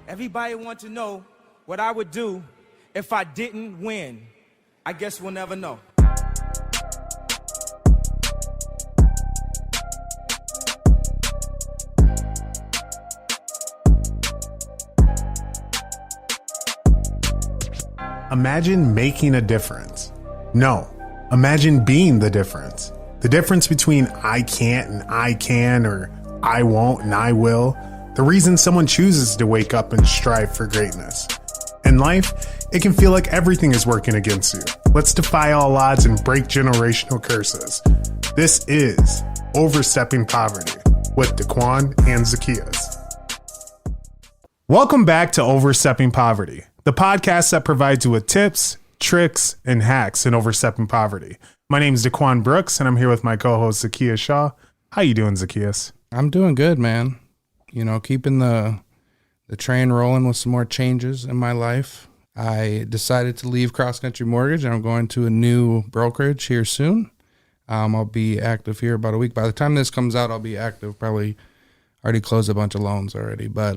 Everybody wants to know what I would do if I didn't win. I guess we'll never know. Imagine making a difference. No, imagine being the difference. The difference between I can't and I can, or I won't and I will. The reason someone chooses to wake up and strive for greatness. In life, it can feel like everything is working against you. Let's defy all odds and break generational curses. This is Overstepping Poverty with Daquan and Zacchaeus. Welcome back to Overstepping Poverty, the podcast that provides you with tips, tricks, and hacks in overstepping poverty. My name is Daquan Brooks, and I'm here with my co-host Zacchaeus Shaw. How you doing, Zacchaeus? I'm doing good, man. You know, keeping the train rolling with some more changes in my life. I decided to leave Cross Country Mortgage, and I'm going to a new brokerage here soon. I'll be active here about a week. By the time this comes out, I'll be active. Probably already closed a bunch of loans already. But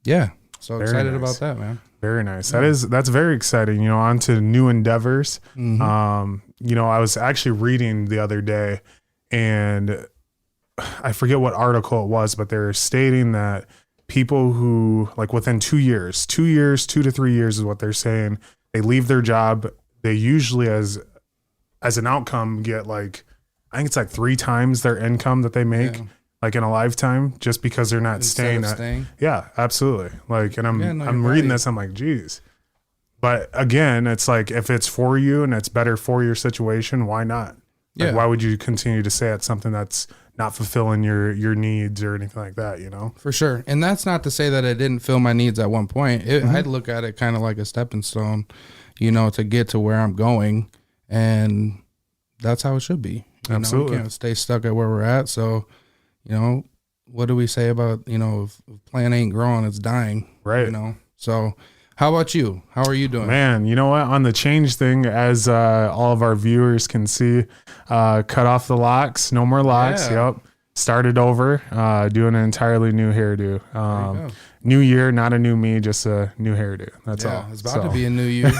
yeah, so Very excited nice. about that, man. Very nice. That's very exciting. You know, on to new endeavors. Mm-hmm. You know, I was actually reading the other day, and I forget what article it was, but they're stating that people who, like, within 2 years, 2 to 3 years is what they're saying, they leave their job. They usually, as an outcome, get like, I think it's like 3 times their income that they make. Yeah. Like in a lifetime, just because they're not staying. Yeah, absolutely. Like, and I'm reading this, I'm like, geez. But again, it's like, if it's for you and it's better for your situation, why not? Like, why would you continue to say it's something that's not fulfilling your needs or anything like that, you know? For sure. And that's not to say that it didn't fill my needs at one point. I'd look at it kind of like a stepping stone, you know, to get to where I'm going. And that's how it should be. Absolutely. We can't stay stuck at where we're at. So, you know, what do we say about, you know, if a plant ain't growing, it's dying. Right. You know, so how about you? How are you doing? Man, you know what? On the change thing, as all of our viewers can see, cut off the locks, no more locks. Yeah. Yep. Started over, doing an entirely new hairdo. New year, not a new me, just a new hairdo. That's all. It's about to be a new you.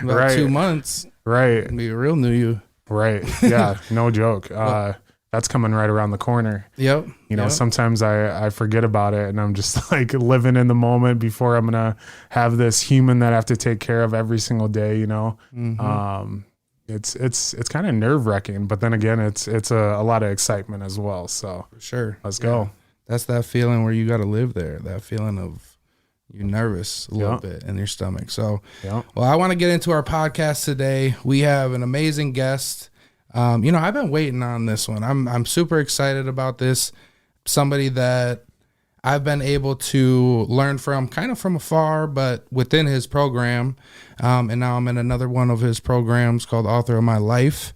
About 2 months. Right. It'll be a real new you. Right. Yeah. No joke. That's coming right around the corner. Yep. You know, sometimes I forget about it, and I'm just like living in the moment before I'm going to have this human that I have to take care of every single day, you know. Mm-hmm. It's kind of nerve-wracking, but then again, it's a lot of excitement as well. So for sure. Let's go. That's that feeling where you got to live there, that feeling of you're nervous a little bit in your stomach. So, well, I want to get into our podcast today. We have an amazing guest. You know, I've been waiting on this one. I'm super excited about this. Somebody that I've been able to learn from kind of from afar, but within his program. And now I'm in another one of his programs called Author of My Life.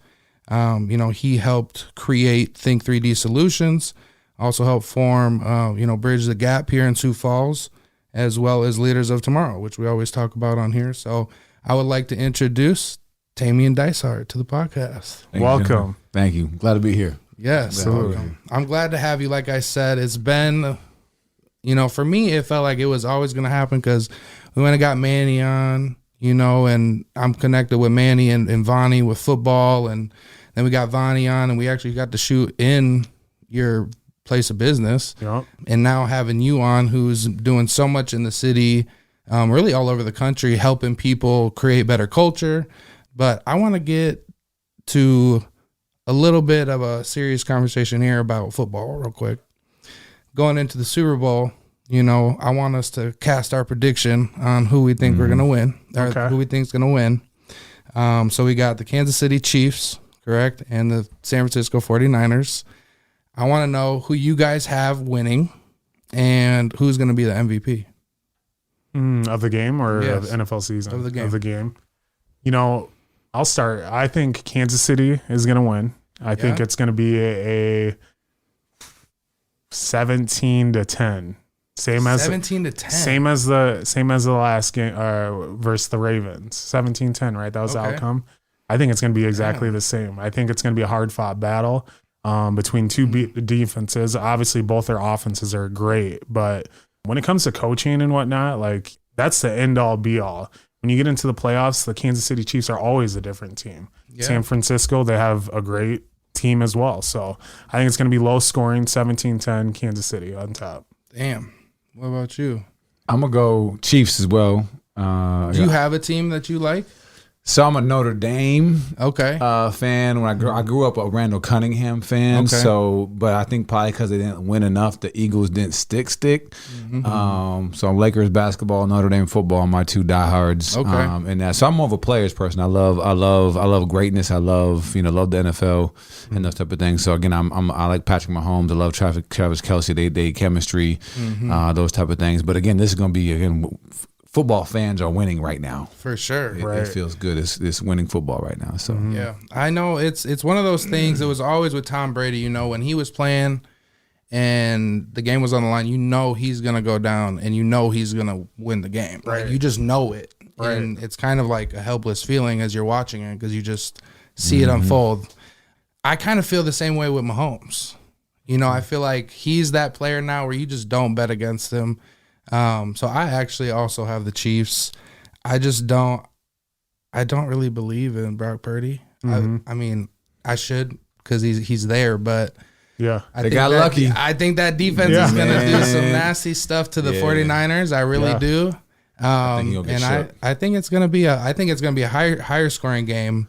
You know, he helped create Think3D Solutions, also helped form, Bridge the Gap here in Sioux Falls, as well as Leaders of Tomorrow, which we always talk about on here. So I would like to introduce Tamien Dysart to the podcast. Welcome. Thank you. Glad to be here. Yes. Absolutely. I'm glad to have you. Like I said, it's been, you know, for me, it felt like it was always going to happen because we went and got Manny on, you know, and I'm connected with Manny and Vonnie with football. And then we got Vonnie on, and we actually got to shoot in your place of business. Yep. And now having you on, who's doing so much in the city, really all over the country, helping people create better culture. But I want to get to a little bit of a serious conversation here about football real quick. Going into the Super Bowl, you know, I want us to cast our prediction on who we think we're going to win, or who we think is going to win. So we got the Kansas City Chiefs, correct, and the San Francisco 49ers. I want to know who you guys have winning and who's going to be the MVP. Of the game or of the NFL season? Of the game. Of the game. You know, I'll start. I think Kansas City is going to win. I think it's going to be a 17-10. Same as 17-10. Same as the last game versus the Ravens. 17-10, right? That was the outcome. I think it's going to be exactly the same. I think it's going to be a hard-fought battle between two defenses. Obviously, both their offenses are great, but When it comes to coaching and whatnot, like that's the end all be all. When you get into the playoffs, the Kansas City Chiefs are always a different team. Yeah. San Francisco, they have a great team as well. So I think it's going to be low scoring, 17-10, Kansas City on top. Damn. What about you? I'm going to go Chiefs as well. Do you have a team that you like? So I'm a Notre Dame fan. When I grew up a Randall Cunningham fan. Okay. So, but I think probably because they didn't win enough, the Eagles didn't stick. Mm-hmm. So I'm Lakers basketball, Notre Dame football, my two diehards. Okay. And that. So I'm more of a players person. I love greatness. I love the NFL and those type of things. So again, I like Patrick Mahomes. I love Travis Kelce. They chemistry, those type of things. But again, this is going to be football fans are winning right now. For sure. It feels good. It's winning football right now. So yeah, I know it's one of those things. It was always with Tom Brady, when he was playing and the game was on the line, he's going to go down and he's going to win the game. Right. Like, you just know it. Right. And it's kind of like a helpless feeling as you're watching it because you just see it unfold. I kind of feel the same way with Mahomes. I feel like he's that player now where you just don't bet against him. So I actually also have the Chiefs. I don't really believe in Brock Purdy. I mean, I should because he's there, but yeah, they got lucky. I think that defense is going to do some nasty stuff to the 49ers. I really do. I think it's going to be a higher scoring game.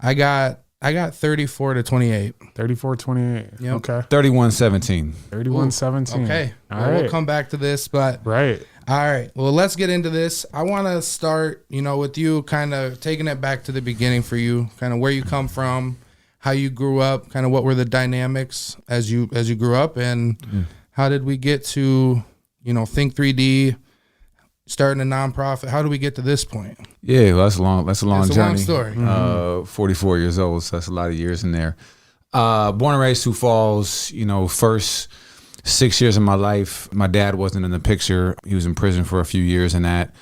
I got 34-28. 34-28. Yep. Okay. 31-17. 31-17. Okay. We'll come back to this, but right. All right. Well, let's get into this. I want to start, with you kind of taking it back to the beginning for you, kind of where you come from, how you grew up, kind of what were the dynamics as you grew up, and how did we get to, Think3D, starting a nonprofit? How do we get to this point? Yeah, well, that's a long journey. It's a long story. 44 years old, so that's a lot of years in there. Born and raised Sioux Falls. First 6 years of my life, my dad wasn't in the picture. He was in prison for a few years, and that.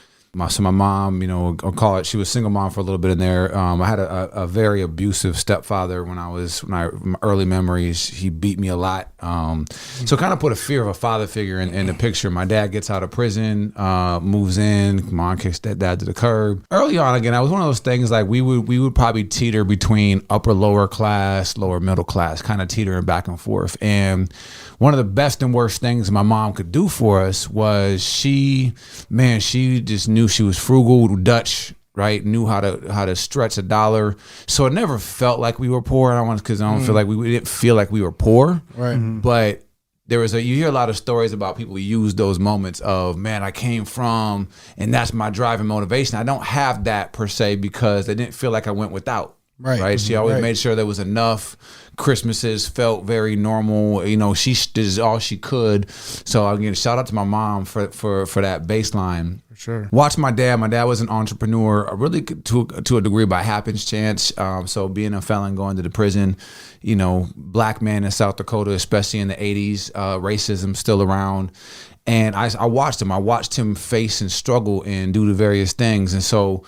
So my mom, I'll call it, she was single mom for a little bit in there. I had a very abusive stepfather when my early memories. He beat me a lot. So kind of put a fear of a father figure in the picture. My dad gets out of prison, moves in, mom kicks dad to the curb. Early on, again, I was one of those things like we would probably teeter between lower class, lower middle class, kind of teetering back and forth. And one of the best and worst things my mom could do for us was she just knew she was frugal, Dutch, right? Knew how to stretch a dollar. So it never felt like we were poor. I don't feel like we didn't feel like we were poor. Right. But you hear a lot of stories about people who use those moments of, man, I came from, and that's my driving motivation. I don't have that per se because I didn't feel like I went without. Right. She always made sure there was enough. Christmases felt very normal. She did all she could. So again, shout out to my mom for that baseline. For sure. Watch my dad. My dad was an entrepreneur, really to a degree by happenstance. So being a felon, going to the prison, black man in South Dakota, especially in the 80s, racism still around. And I watched him. I watched him face and struggle and do the various things. And so,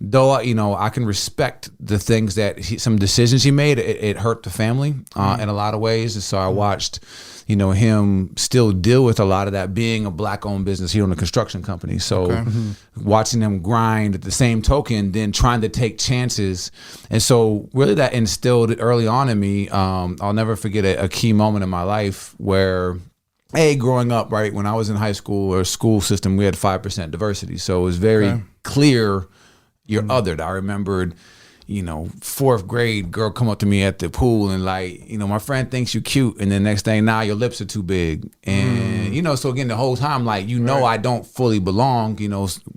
though I can respect the things that some decisions he made, it hurt the family in a lot of ways. And so I watched, him still deal with a lot of that, being a black-owned business. He owned a construction company, so watching him grind at the same token, then trying to take chances. And so really that instilled early on in me. I'll never forget a key moment in my life where, growing up, right, when I was in high school or school system, we had 5% diversity, so it was very clear. You're othered. I remembered, fourth grade girl come up to me at the pool and my friend thinks you cute, and then next thing now your lips are too big, and so again the whole time I don't fully belong.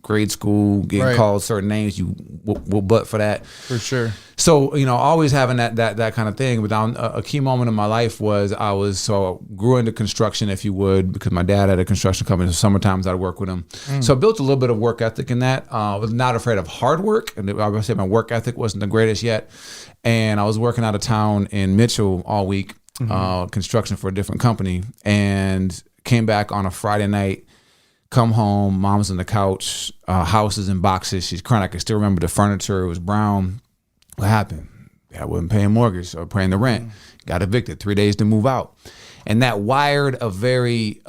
Grade school, getting called certain names, you will butt for that for sure. So always having that kind of thing. But a key moment in my life was I grew into construction, if you would, because my dad had a construction company. So summertimes I'd work with him. So I built a little bit of work ethic in that. I was not afraid of hard work, and I would say my work ethic wasn't the greatest yet. And I was working out of town in Mitchell all week, construction for a different company, and came back on a Friday night. Come home, mom's on the couch, house is in boxes. She's crying. I can still remember the furniture. It was brown. What happened? I wasn't paying mortgage or paying the rent. Got evicted. 3 days to move out. And that wired a very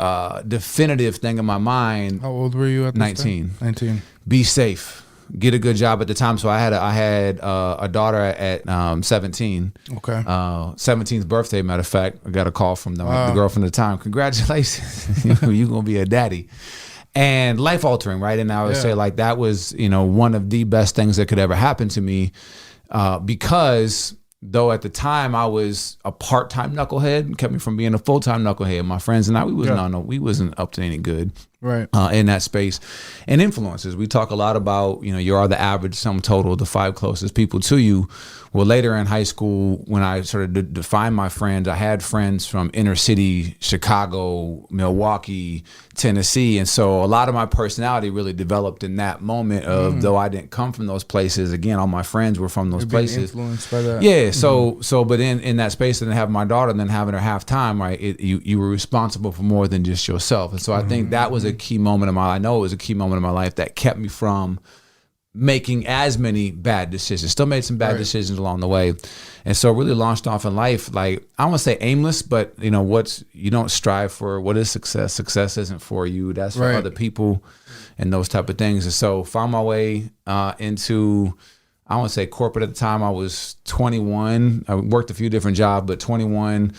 definitive thing in my mind. How old were you at this 19. time? 19. Be safe. Get a good job at the time. So I had a daughter at 17. Okay. 17th birthday, matter of fact. I got a call from the girlfriend at the time. Congratulations. You're going to be a daddy. And life altering, right? And I would say like that was, one of the best things that could ever happen to me because though at the time I was a part-time knucklehead, kept me from being a full-time knucklehead. My friends and I, we wasn't up to any good, right? In that space. And influences, we talk a lot about, you are the average sum total of the 5 closest people to you. Well, later in high school, when I started to define my friends, I had friends from inner city, Chicago, Milwaukee, Tennessee. And so a lot of my personality really developed in that moment of, though I didn't come from those places, again, all my friends were from those places. Influenced by that. Yeah. So, but in that space, and then having my daughter and then having her half time, right, you were responsible for more than just yourself. And so I think that was a key moment of I know it was a key moment of my life that kept me from making as many bad decisions. Still made some bad decisions along the way. And so really launched off in life, like, I don't want to say aimless, but you don't strive for what is success. Success isn't for you. That's for other people and those type of things. And so found my way into, I don't want to say corporate at the time. I was 21. I worked a few different jobs, but 21,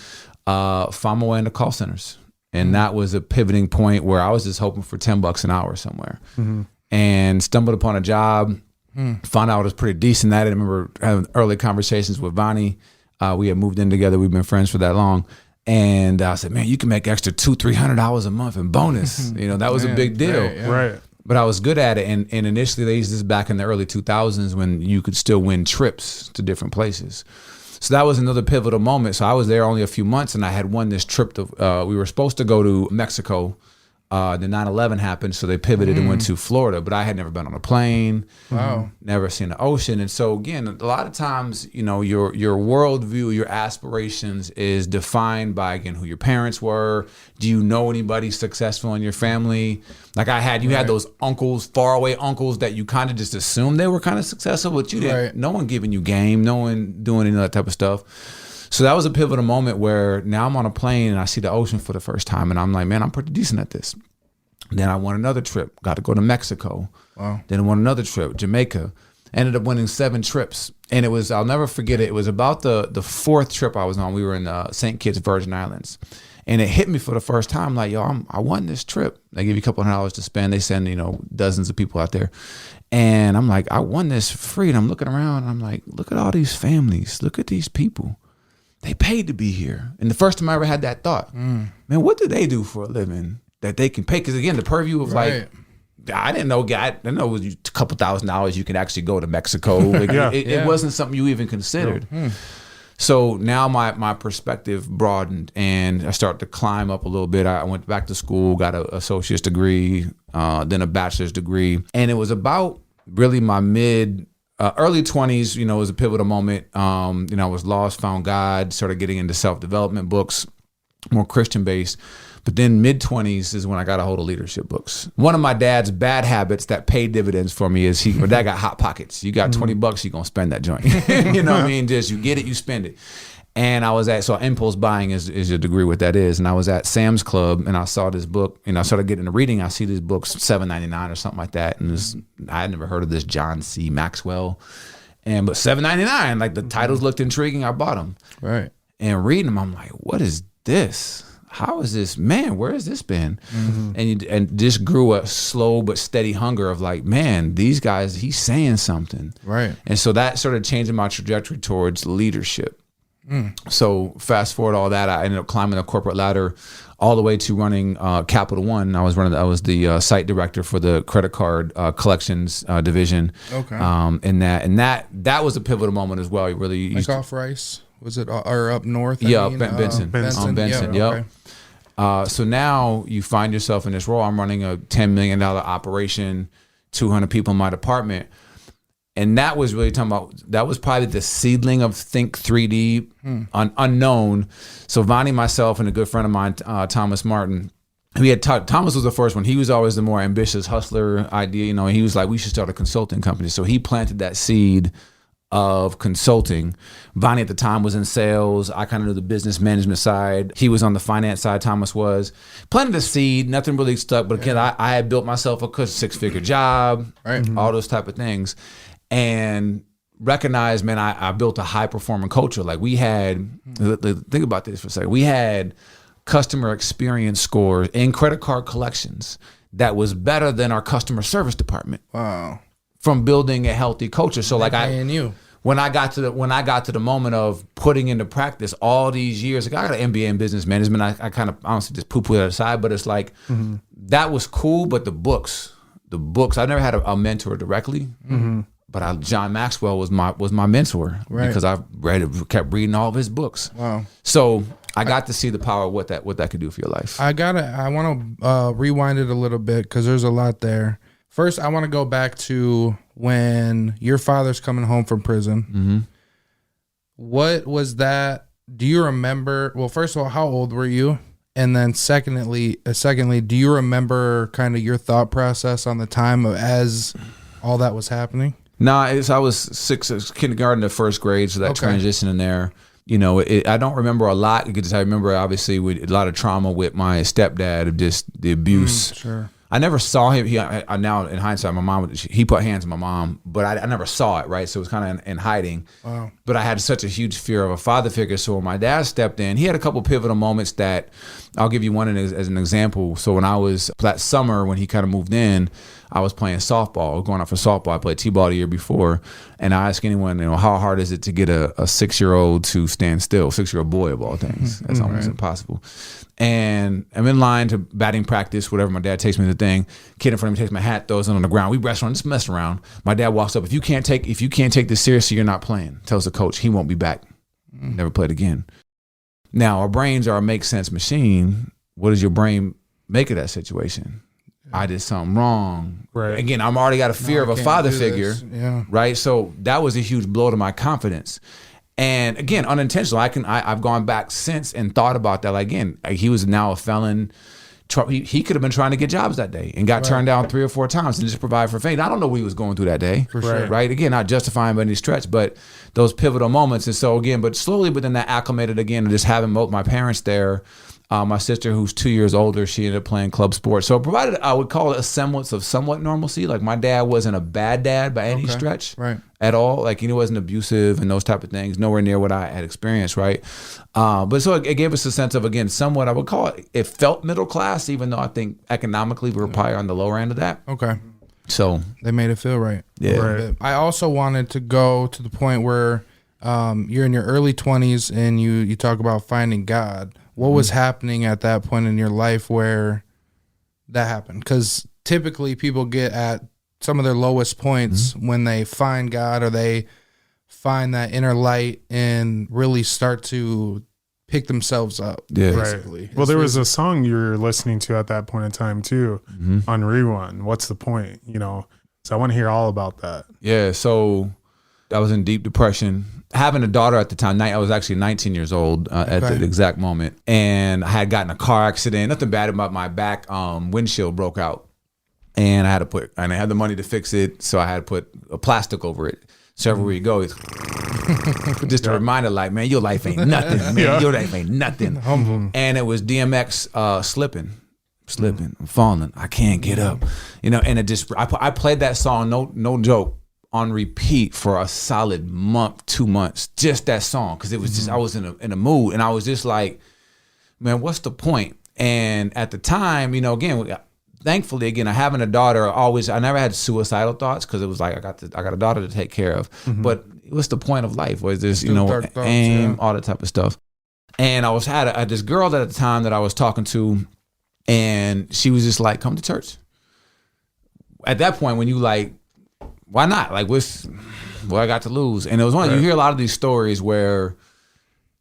found my way into call centers. And that was a pivoting point where I was just hoping for $10 an hour somewhere. And stumbled upon a job, found out I was pretty decent at it. I remember having early conversations with Vonnie. We had moved in together. We've been friends for that long. And I said, man, you can make extra $200-$300 a month in bonus. That was a big deal. Right. But I was good at it. And initially, they used this back in the early 2000s when you could still win trips to different places. So that was another pivotal moment. So I was there only a few months, and I had won this trip. We were supposed to go to Mexico. The 9/11 happened, so they pivoted and went to Florida. But I had never been on a plane, never seen the ocean. And so again, a lot of times, your worldview, your aspirations is defined by, again, who your parents were. Do you know anybody successful in your family? Like you had those uncles, faraway uncles that you kind of just assumed they were kind of successful, but you didn't. No one giving you game, no one doing any of that type of stuff. So that was a pivotal moment where now I'm on a plane and I see the ocean for the first time, and I'm like, man, I'm pretty decent at this. Then I won another trip, got to go to Mexico. Wow. Then I won another trip, Jamaica. Ended up winning 7 trips. And it was, I'll never forget it. It was about the 4th trip I was on. We were in St. Kitts, Virgin Islands. And it hit me for the first time, like, yo, I won this trip. They give you a couple $100 to spend. They send, dozens of people out there. And I'm like, I won this free. And I'm looking around and I'm like, look at all these families. Look at these people. They paid to be here. And the first time I ever had that thought, man, what do they do for a living that they can pay? Because again, the purview of like, I didn't know it was a couple $1,000 you can actually go to Mexico. Like, it wasn't something you even considered. So now my perspective broadened and I started to climb up a little bit. I went back to school, got an associate's degree, then a bachelor's degree. And it was about really my early 20s, was a pivotal moment. I was lost, found God, started getting into self-development books, more Christian-based. But then mid-20s is when I got a hold of leadership books. One of my dad's bad habits that paid dividends for me is my dad got hot pockets. You got $20, you're going to spend that joint. You know what I mean? Just you get it, you spend it. And I was so impulse buying is a degree what that is. And I was at Sam's Club and I saw this book and I started getting into reading. I see these books, $7.99 or something like that. And I had never heard of this John C. Maxwell. But $7.99, like the titles looked intriguing. I bought them. Right. And reading them, I'm like, what is this? How is this, man, where has this been? And just grew a slow but steady hunger of like, man, these guys, he's saying something. Right. And so that started changing my trajectory towards leadership. So fast forward all that, I ended up climbing the corporate ladder all the way to running Capital One. I was the site director for the credit card collections division. Okay. And that was a pivotal moment as well. You really like off Rice, was it, or up north? Benson. Benson. Yep. Okay. So now you find yourself in this role. I'm running a $10 million operation, 200 people in my department. And that was really that was probably the seedling of Think3D, unknown. So Vonnie, myself, and a good friend of mine, Thomas Martin, Thomas was the first one. He was always the more ambitious hustler idea. He was like, we should start a consulting company. So he planted that seed of consulting. Vonnie at the time was in sales. I kind of knew the business management side. He was on the finance side, Thomas was. Planted the seed, nothing really stuck, but again, I had built myself a 6-figure job, all those type of things. And recognized, man, I built a high performing culture. Like we had, think about this for a second. We had customer experience scores in credit card collections that was better than our customer service department. Wow. From building a healthy culture. So like when I got to the moment of putting into practice all these years, like I got an MBA in business management. I kind of honestly just poo-poo that aside, but it's like that was cool. But the books, I never had a mentor directly. But John Maxwell was my mentor because I kept reading all of his books. Wow. So I got to see the power of what that could do for your life. I want to rewind it a little bit because there's a lot there. First, I want to go back to when your father's coming home from prison. What was that? Do you remember? Well, first of all, how old were you? And then secondly, do you remember kind of your thought process on the time as all that was happening? No, I was 6, kindergarten to first grade, so that transition in there. You know, I don't remember a lot because I remember obviously with a lot of trauma with my stepdad of just the abuse. Sure. I never saw him. I now in hindsight, my mom, he put hands on my mom, but I never saw it, right? So it was kind of in hiding. Wow. But I had such a huge fear of a father figure. So when my dad stepped in, he had a couple pivotal moments that I'll give you one as an example. So when I was, that summer when he kind of moved in, I was playing softball, going out for softball. I played t-ball the year before. And I asked anyone, how hard is it to get a 6-year-old to stand still, 6-year-old boy of all things? That's almost impossible. And I'm in line to batting practice, whatever. My dad takes me to the thing. Kid in front of me takes my hat, throws it on the ground. We wrestle around, just mess around. My dad walks up. If you can't take this seriously, you're not playing. Tells the coach he won't be back. Never played again. Now our brains are a make sense machine. What does your brain make of that situation? I did something wrong. Right. Again, I'm already got a fear of a father figure. Yeah. Right. So that was a huge blow to my confidence. And again, unintentional. I've gone back since and thought about that. Like, again, he was now a felon. He could have been trying to get jobs that day and got turned down 3 or 4 times and just provide for family. I don't know what he was going through that day. For sure. Right. Again, not justifying by any stretch, but those pivotal moments. And so again, but slowly within that acclimated again, and just having both my parents there. My sister, who's 2 years older, she ended up playing club sports. So it provided, I would call it a semblance of somewhat normalcy. Like my dad wasn't a bad dad by any stretch at all. Like he wasn't abusive and those type of things, nowhere near what I had experienced, right? But so it gave us a sense of, again, somewhat, I would call it felt middle class, even though I think economically we were probably on the lower end of that. Okay. So they made it feel right. Yeah. Right. I also wanted to go to the point where you're in your early 20s and you talk about finding God. What was happening at that point in your life where that happened? Because typically people get at some of their lowest points when they find God or they find that inner light and really start to pick themselves up. Yeah. Basically. Right. Well, there was a song you were listening to at that point in time too, on Rerun. What's the point? So I want to hear all about that. Yeah. So I was in deep depression. Having a daughter at the time, I was actually 19 years old at the exact moment. And I had gotten a car accident. Nothing bad about my back. Windshield broke out. And I had the money to fix it. So I had to put a plastic over it. So everywhere you go, it's just a reminder like, man, your life ain't nothing. Man, your life ain't nothing. And it was DMX slipping, I'm falling. I can't get up. And it just, I played that song, no joke, on repeat for a solid month, 2 months, just that song. Cause it was just, I was in a mood and I was just like, man, what's the point? And at the time, again, thankfully, again, having a daughter, I never had suicidal thoughts because it was like, I got a daughter to take care of, but what's the point of life? Was this, aim, all that type of stuff. And I had this girl at the time that I was talking to and she was just like, come to church. At that point, when you like, why not? Like, what I got to lose? And it was one, you hear a lot of these stories where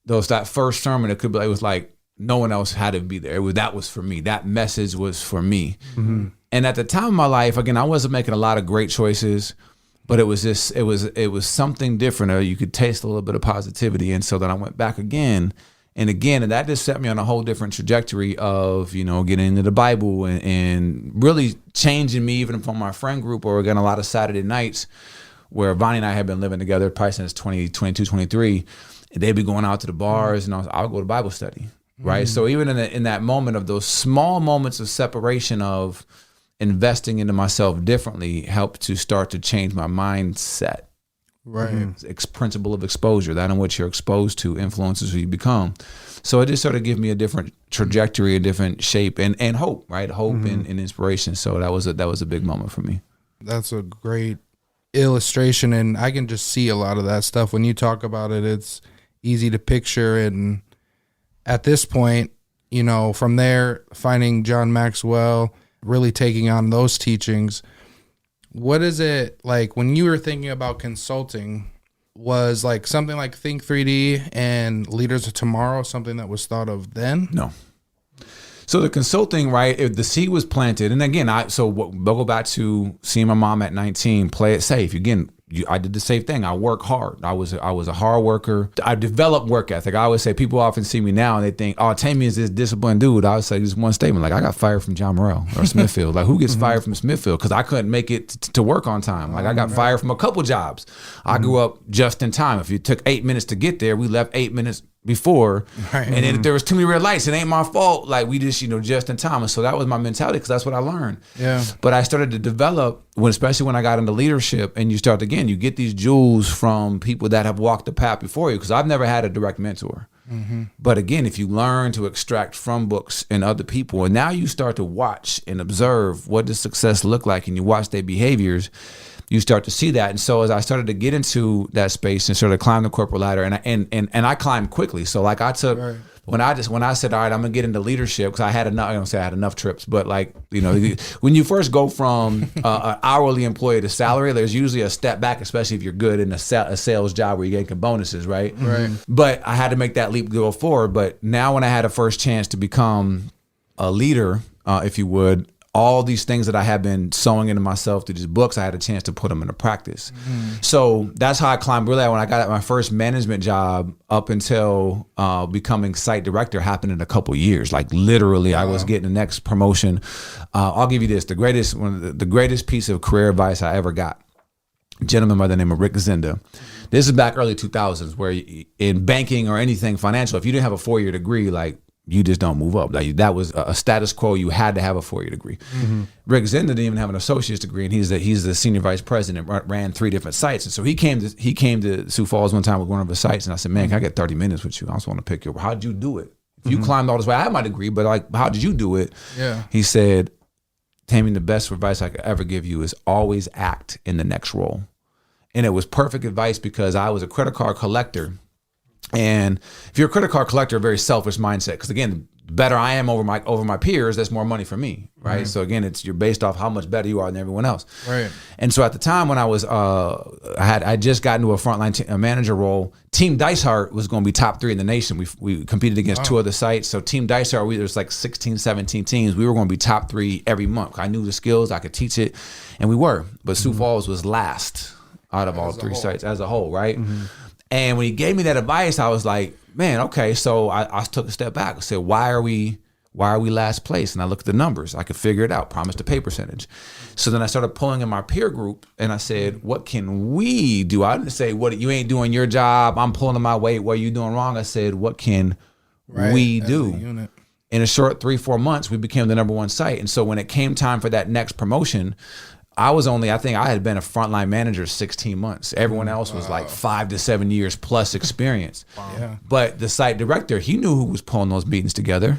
that first sermon, it was like no one else had to be there. That was for me. That message was for me. And at the time of my life, again, I wasn't making a lot of great choices, but it was something different. You could taste a little bit of positivity. And so then I went back again and again, and that just set me on a whole different trajectory of, getting into the Bible and really changing me even from my friend group, or again, a lot of Saturday nights where Vonnie and I had been living together probably since 2022, 23. They'd be going out to the bars, and I would go to Bible study, right? So even in that moment of those small moments of separation of investing into myself differently helped to start to change my mindset. Right. Principle of exposure, that in which you're exposed to influences who you become. So it just sort of gave me a different trajectory, a different shape, and hope, right? Hope and inspiration. So that was a big moment for me. That's a great illustration, and I can just see a lot of that stuff when you talk about it. It's easy to picture, and at this point, you know, from there, finding John Maxwell, really taking on those teachings. What is it like when you were thinking about consulting? Was like something like Think3D and Leaders of Tomorrow something that was thought of then? No. So the consulting, right, if the seed was planted, and again, we'll go back to seeing my mom at 19, play it safe. Again, I did the same thing. I work hard. I was a hard worker. I developed work ethic. I always say, people often see me now and they think, oh, Tamien is this disciplined dude. I would say just one statement, like, I got fired from John Morrell or Smithfield. Like, who gets fired from Smithfield? Because I couldn't make it to work on time. Like, I got fired from a couple jobs. I grew up just in time. If it took 8 minutes to get there, we left 8 minutes before. Right. And then if there was too many red lights, it ain't my fault. Like, we just, just in time. And so that was my mentality, because that's what I learned. Yeah. But I started to develop, especially when I got into leadership, and you start, again, you get these jewels from people that have walked the path before you, because I've never had a direct mentor. But again, if you learn to extract from books and other people, and now you start to watch and observe what does success look like, and you watch their behaviors, you start to see that. And so as I started to get into that space and sort of climb the corporate ladder, and I climbed quickly. So like I took, when I said, all right, I'm gonna get into leadership, because I had enough, I don't say I had enough trips, but like, when you first go from an hourly employee to salary, there's usually a step back, especially if you're good in a sales job where you're getting bonuses, right? Right. But I had to make that leap to go forward. But now when I had a first chance to become a leader, if you would, all these things that I had been sewing into myself through these books, I had a chance to put them into practice. So that's how I climbed. Really, when I got my first management job, up until becoming site director, happened in a couple years. Like literally, I was getting the next promotion. I'll give you this: the greatest piece of career advice I ever got. A gentleman by the name of Rick Zinda. This is back early 2000s, where in banking or anything financial, if you didn't have a 4-year degree, like, you just don't move up. That was a status quo. You had to have a 4-year degree. Rick Zinda didn't even have an associate's degree, and he's the senior vice president, ran 3 different sites. And so he came to Sioux Falls one time with one of his sites, and I said, man, can I get 30 minutes with you? I just want to pick you. How'd you do it? If you climbed all this way, I have my degree, but like, how did you do it? Yeah. He said, Tamien, the best advice I could ever give you is always act in the next role. And it was perfect advice, because I was a credit card collector. And if you're a credit card collector, a very selfish mindset, because again, the better I am over my peers, that's more money for me, right? So again, you're based off how much better you are than everyone else, right? And so at the time when I was, I just got into a frontline manager role. Tamien Dysart was going to be top 3 in the nation. We competed against 2 other sites. So Tamien Dysart, there's like 16, 17 teams. We were going to be top 3 every month. I knew the skills, I could teach it, and we were. But Sioux Falls was last out of all 3 sites as a whole, right? And when he gave me that advice, I was like, man, okay. So I took a step back. I said, why are we last place? And I looked at the numbers. I could figure it out, promise to pay percentage. So then I started pulling in my peer group, and I said, what can we do? I didn't say, what, you ain't doing your job, I'm pulling in my weight, what are you doing wrong? I said, what can we do? In a short 3-4 months, we became the #1 site. And so when it came time for that next promotion, I think I had been a frontline manager 16 months. Everyone else was like 5 to 7 years plus experience. But the site director, he knew who was pulling those meetings together.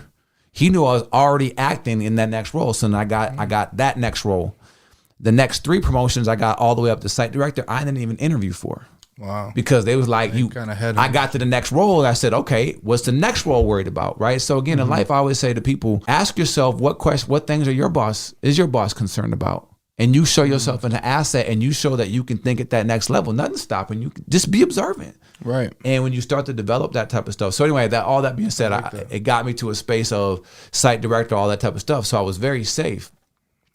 He knew I was already acting in that next role. So then I got that next role. The next 3 promotions I got all the way up to site director, I didn't even interview for. Wow. Because they was like, I got to the next role. And I said, okay, what's the next role worried about? Right. So again, in life, I always say to people, ask yourself what things is your boss concerned about? And you show yourself an asset, and you show that you can think at that next level. Nothing's stopping you. Just be observant. Right. And when you start to develop that type of stuff. So anyway, all that being said, it got me to a space of site director, all that type of stuff. So I was very safe.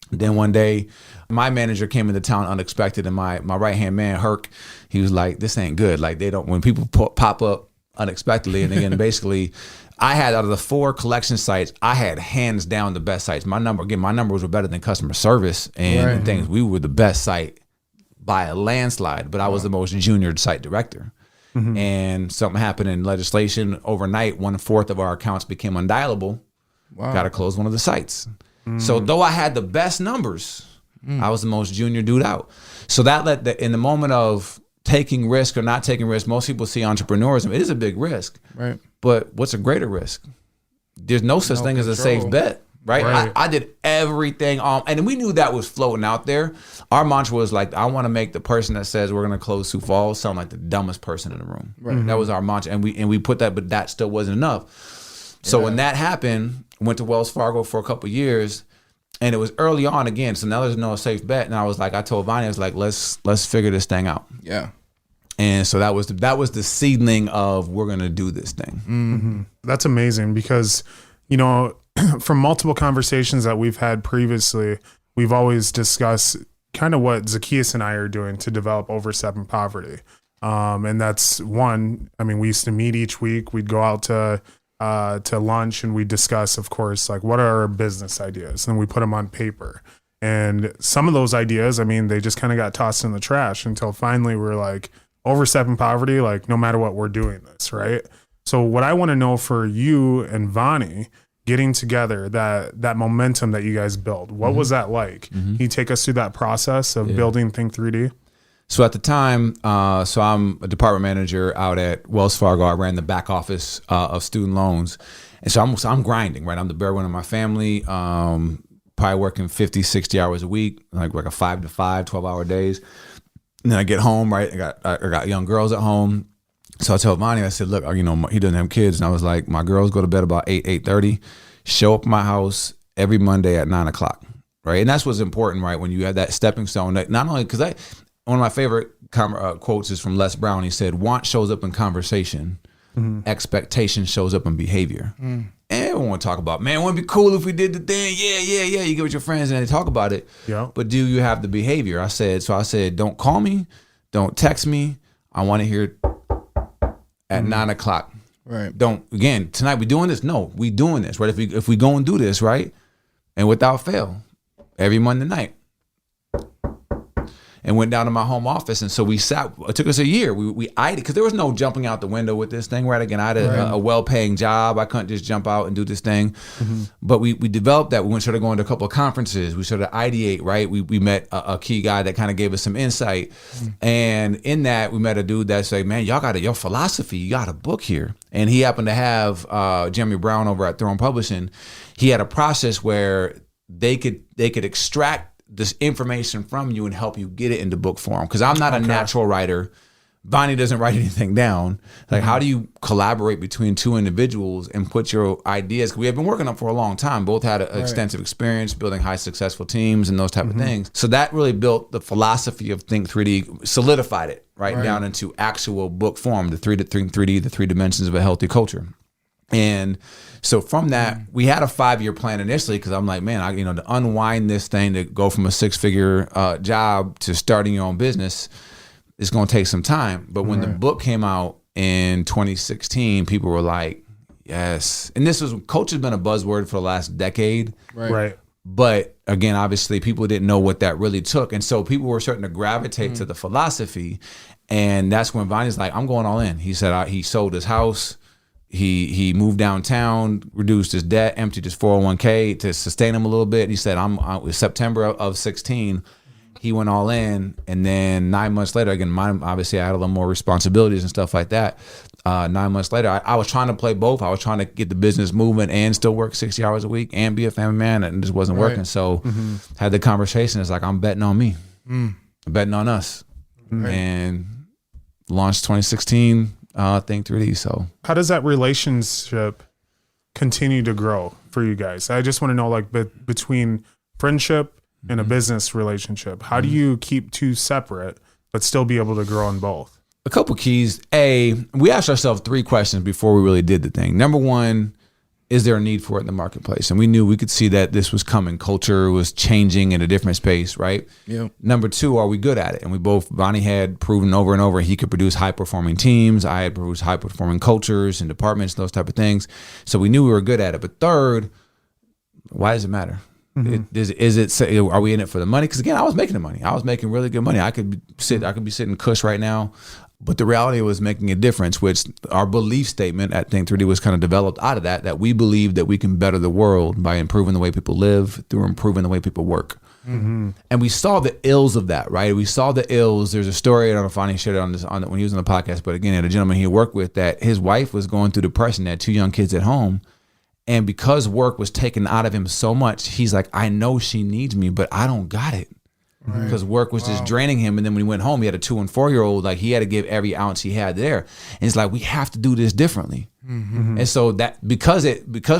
Then one day, my manager came into town unexpected, and my right-hand man, Herc, he was like, this ain't good. Like, when people pop up unexpectedly, and again, basically, I had, out of the 4 collection sites, I had hands down the best sites. My numbers were better than customer service and things. We were the best site by a landslide, but I was the most junior site director. And something happened in legislation overnight. 1/4 of our accounts became undialable. Got to close one of the sites. So though I had the best numbers, I was the most junior dude out. So that in the moment of taking risk or not taking risk, most people see entrepreneurism. It is a big risk, right? But what's a greater risk? There's no such thing as a safe bet, right? I did everything, and we knew that was floating out there. Our mantra was like, I want to make the person that says we're going to close Sioux Falls sound like the dumbest person in the room. Right. That was our mantra, and we put that, but that still wasn't enough. So when that happened, went to Wells Fargo for a couple of years, and it was early on again. So now there's no safe bet, and I was like, I told Vonnie, I was like, let's figure this thing out. Yeah. And so that was the seedling of we're going to do this thing. That's amazing because, you know, from multiple conversations that we've had previously, we've always discussed kind of what Zacchaeus and I are doing to develop Overstepping Poverty. And that's one, I mean, we used to meet each week. We'd go out to lunch and we discuss, of course, like what are our business ideas, and we put them on paper. And some of those ideas, I mean, they just kind of got tossed in the trash until finally we're like, Overstepping Poverty, like no matter what, we're doing this, right? So what I want to know for you and Vonnie getting together, that momentum that you guys built, what was that like? Can you take us through that process of building Think3D? So at the time, so I'm a department manager out at Wells Fargo. I ran the back office of student loans. And so I'm grinding, right? I'm the breadwinner of my family, probably working 50, 60 hours a week, like a 5 to 5, 12-hour days. And then I get home, right? I got young girls at home. So I told Vonnie, I said, look, you know, he doesn't have kids. And I was like, my girls go to bed about 8:30. Show up at my house every Monday at 9 o'clock, right? And that's what's important, right? When you have that stepping stone, not only because one of my favorite quotes is from Les Brown. He said, want shows up in conversation. Expectation shows up in behavior. Everyone want to talk about, man, wouldn't it be cool if we did the thing? Yeah. You get with your friends and they talk about it. Yeah. But do you have the behavior? I said, don't call me. Don't text me. I want to hear it at 9 o'clock. Right. Again, tonight we doing this? No, we doing this, right? If we go and do this, right? And without fail, every Monday night. And went down to my home office. And so we sat, it took us a year. We eyed it because there was no jumping out the window with this thing, right? Again, I had a well-paying job. I couldn't just jump out and do this thing. But we developed that. We started going to a couple of conferences. We started to ideate, right? We met a key guy that kind of gave us some insight. And in that, we met a dude that said, man, y'all got your philosophy. You got a book here. And he happened to have Jeremy Brown over at Throne Publishing. He had a process where they could extract this information from you and help you get it into book form. Because I'm not a natural writer. Vonnie doesn't write anything down. Like, how do you collaborate between two individuals and put your ideas? Because we have been working on for a long time. Both had an extensive experience building high successful teams and those type of things. So that really built the philosophy of Think3D, solidified it right down into actual book form, the 3D, the 3 dimensions of a healthy culture. And so from that, we had a 5-year plan initially because I'm like, man, to unwind this thing, to go from a 6-figure job to starting your own business, it's going to take some time. But when the book came out in 2016, people were like, yes. And coach has been a buzzword for the last decade. Right. But again, obviously, people didn't know what that really took. And so people were starting to gravitate to the philosophy. And that's when Vonnie's like, I'm going all in. He said he sold his house. He moved downtown, reduced his debt, emptied his 401k to sustain him a little bit. And he said, it was September of 16. He went all in. And then 9 months later, again, obviously I had a little more responsibilities and stuff like that. 9 months later, I was trying to play both. I was trying to get the business moving and still work 60 hours a week and be a family man. And it just wasn't working. So had the conversation. It's like, I'm betting on me. I'm betting on us. And launched 2016. Think3D. So how does that relationship continue to grow for you guys? I just want to know, like, between friendship and a business relationship, how do you keep two separate but still be able to grow in both? A couple keys. We asked ourselves 3 questions before we really did the thing. Number one, is there a need for it in the marketplace? And we knew we could see that this was coming. Culture was changing in a different space, right? Yeah. Number 2, are we good at it? And Vonnie had proven over and over he could produce high-performing teams. I had produced high-performing cultures and departments and those type of things. So we knew we were good at it. But third, why does it matter? Are we in it for the money? Because again, I was making the money. I was making really good money. I could be sitting cush right now. But the reality was making a difference, which our belief statement at Think3D was kind of developed out of that we believe that we can better the world by improving the way people live through improving the way people work. Mm-hmm. And we saw the ills of that, right? We saw the ills. There's a story, I don't know if I shared it when he was on the podcast, but again, a gentleman he worked with, that his wife was going through depression, had 2 young kids at home. And because work was taken out of him so much, he's like, I know she needs me, but I don't got it. Because work was just draining him. And then when he went home, he had a 2 and 4-year-old, like he had to give every ounce he had there. And it's like, we have to do this differently. Mm-hmm. And so that because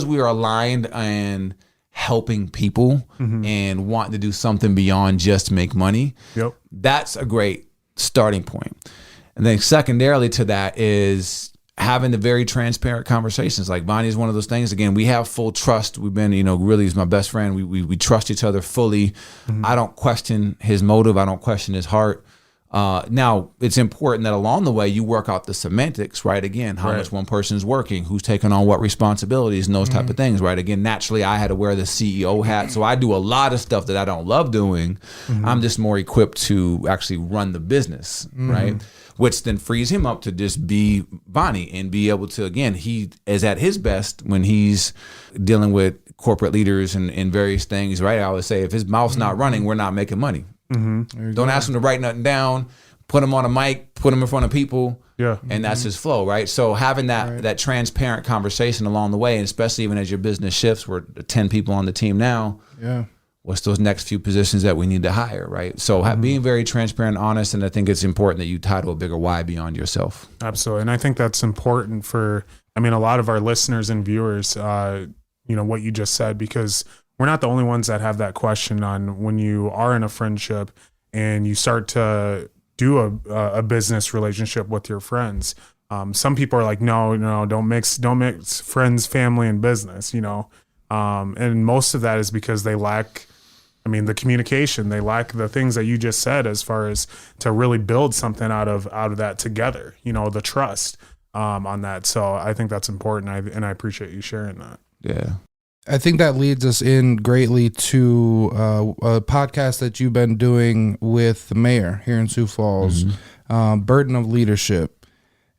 we are aligned and helping people and wanting to do something beyond just make money, that's a great starting point. And then secondarily to that is having the very transparent conversations. Like Bonnie is one of those things. Again, we have full trust. We've been, really, he's my best friend. We trust each other fully. I don't question his motive. I don't question his heart. Now, it's important that along the way you work out the semantics, right? Again, how much one person is working, who's taking on what responsibilities, and those type of things, right? Again, naturally, I had to wear the CEO hat, so I do a lot of stuff that I don't love doing. I'm just more equipped to actually run the business, right? Which then frees him up to just be Bonnie and be able to, again, he is at his best when he's dealing with corporate leaders and various things, right? I always say, if his mouth's not running, we're not making money. Don't ask him to write nothing down, put him on a mic, put him in front of people, and that's his flow, right? So having that transparent conversation along the way, and especially even as your business shifts, we're 10 people on the team now. What's those next few positions that we need to hire, right? So being very transparent, honest, and I think it's important that you tie to a bigger why beyond yourself. Absolutely. And I think that's important for, a lot of our listeners and viewers, what you just said, because we're not the only ones that have that question on when you are in a friendship and you start to do a business relationship with your friends. Some people are like, no, don't mix friends, family, and business, and most of that is because they lack, the communication. They lack the things that you just said as far as to really build something out of that together, the trust on that. So I think that's important. And I appreciate you sharing that. Yeah. I think that leads us in greatly to a podcast that you've been doing with the mayor here in Sioux Falls, Burden of Leadership.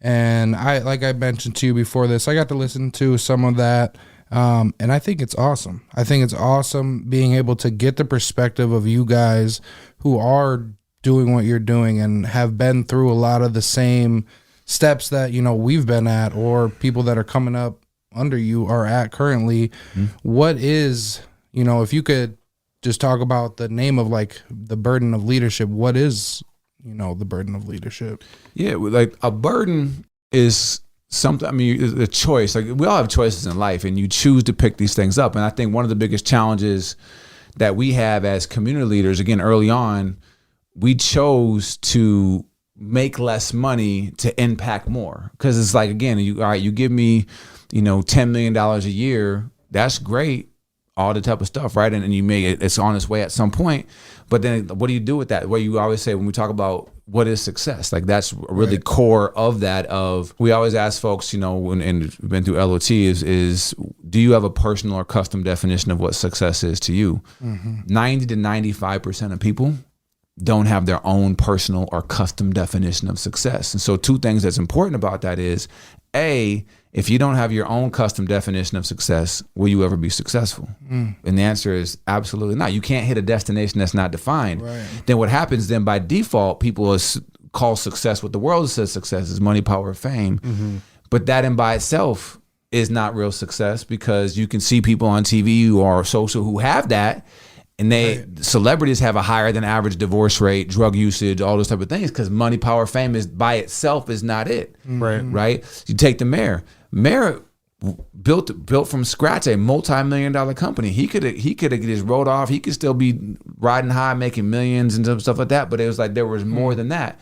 And like I mentioned to you before this, I got to listen to some of that. And I think it's awesome. I think it's awesome being able to get the perspective of you guys who are doing what you're doing and have been through a lot of the same steps that, we've been at, or people that are coming up under you are at currently. What is, if you could just talk about the name of like the burden of leadership, what is, the burden of leadership? Yeah, like a burden is something, a choice. Like we all have choices in life and you choose to pick these things up. And I think one of the biggest challenges that we have as community leaders, again, early on, we chose to make less money to impact more. Because it's like, again, you give me, $10 million a year, that's great, all the type of stuff, right? And you it's on its way at some point. But then what do you do with that? What you always say when we talk about what is success, like that's really core of that. We always ask folks, and we've been through LOT is do you have a personal or custom definition of what success is to you? 90 to 95% of people don't have their own personal or custom definition of success. And so 2 things that's important about that is, A, if you don't have your own custom definition of success, will you ever be successful? And the answer is absolutely not. You can't hit a destination that's not defined. Then what happens then by default, people call success what the world says success is: money, power, fame. But that in by itself is not real success, because you can see people on TV or social who have that, and celebrities have a higher than average divorce rate, drug usage, all those type of things, because money, power, fame is by itself is not it. Right. You take the mayor. Mayor built from scratch a multi-million-dollar company. He could have just rode off. He could still be riding high, making millions and stuff like that. But it was like there was more than that.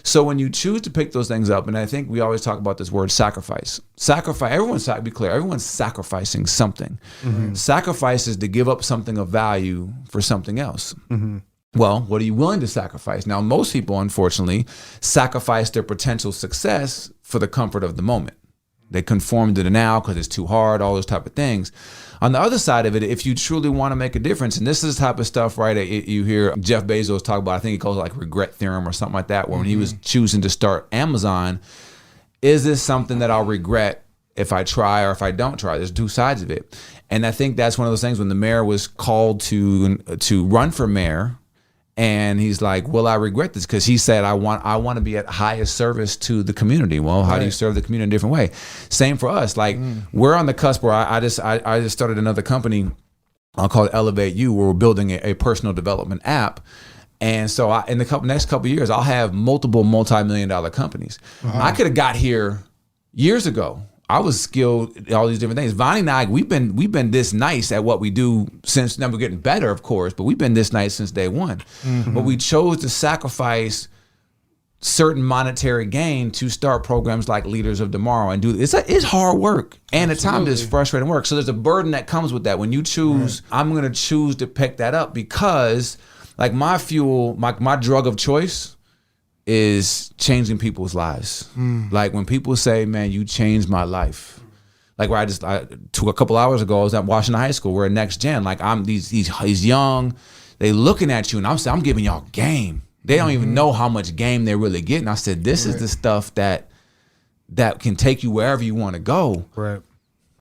So when you choose to pick those things up, and I think we always talk about this word sacrifice. Be clear, everyone's sacrificing something. Sacrifice is to give up something of value for something else. Well, what are you willing to sacrifice? Now, most people, unfortunately, sacrifice their potential success for the comfort of the moment. They conform to the now because it's too hard, all those type of things. On the other side of it, if you truly want to make a difference, and this is the type of stuff, right, you hear Jeff Bezos talk about, I think he calls it like regret theorem or something like that, where when he was choosing to start Amazon, is this something that I'll regret if I try or if I don't try? There's two sides of it. And I think that's one of those things when the mayor was called to run for mayor, and he's like, will I regret this? Because he said, I want to be at highest service to the community. Well, how do you serve the community in a different way? Same for us. Like we're on the cusp where I just started another company called Elevate You, where we're building a personal development app. And so in the next couple of years, I'll have multiple multi-million-dollar companies. I could have got here years ago. I was skilled at all these different things. Vonnie and I, we've been this nice at what we do since, now we're getting better, of course, but we've been this nice since day one. But we chose to sacrifice certain monetary gain to start programs like Leaders of Tomorrow and do it's hard work. And at times it's frustrating work. So there's a burden that comes with that. When you choose, I'm going to choose to pick that up because like my fuel, my drug of choice is changing people's lives. Like when people say, man, you changed my life. Like where I took a couple hours ago, I was at Washington High School. We're a next gen. Like I'm these young, they looking at you and I'm giving y'all game. They don't even know how much game they're really getting. I said, this is the stuff that can take you wherever you want to go. Right.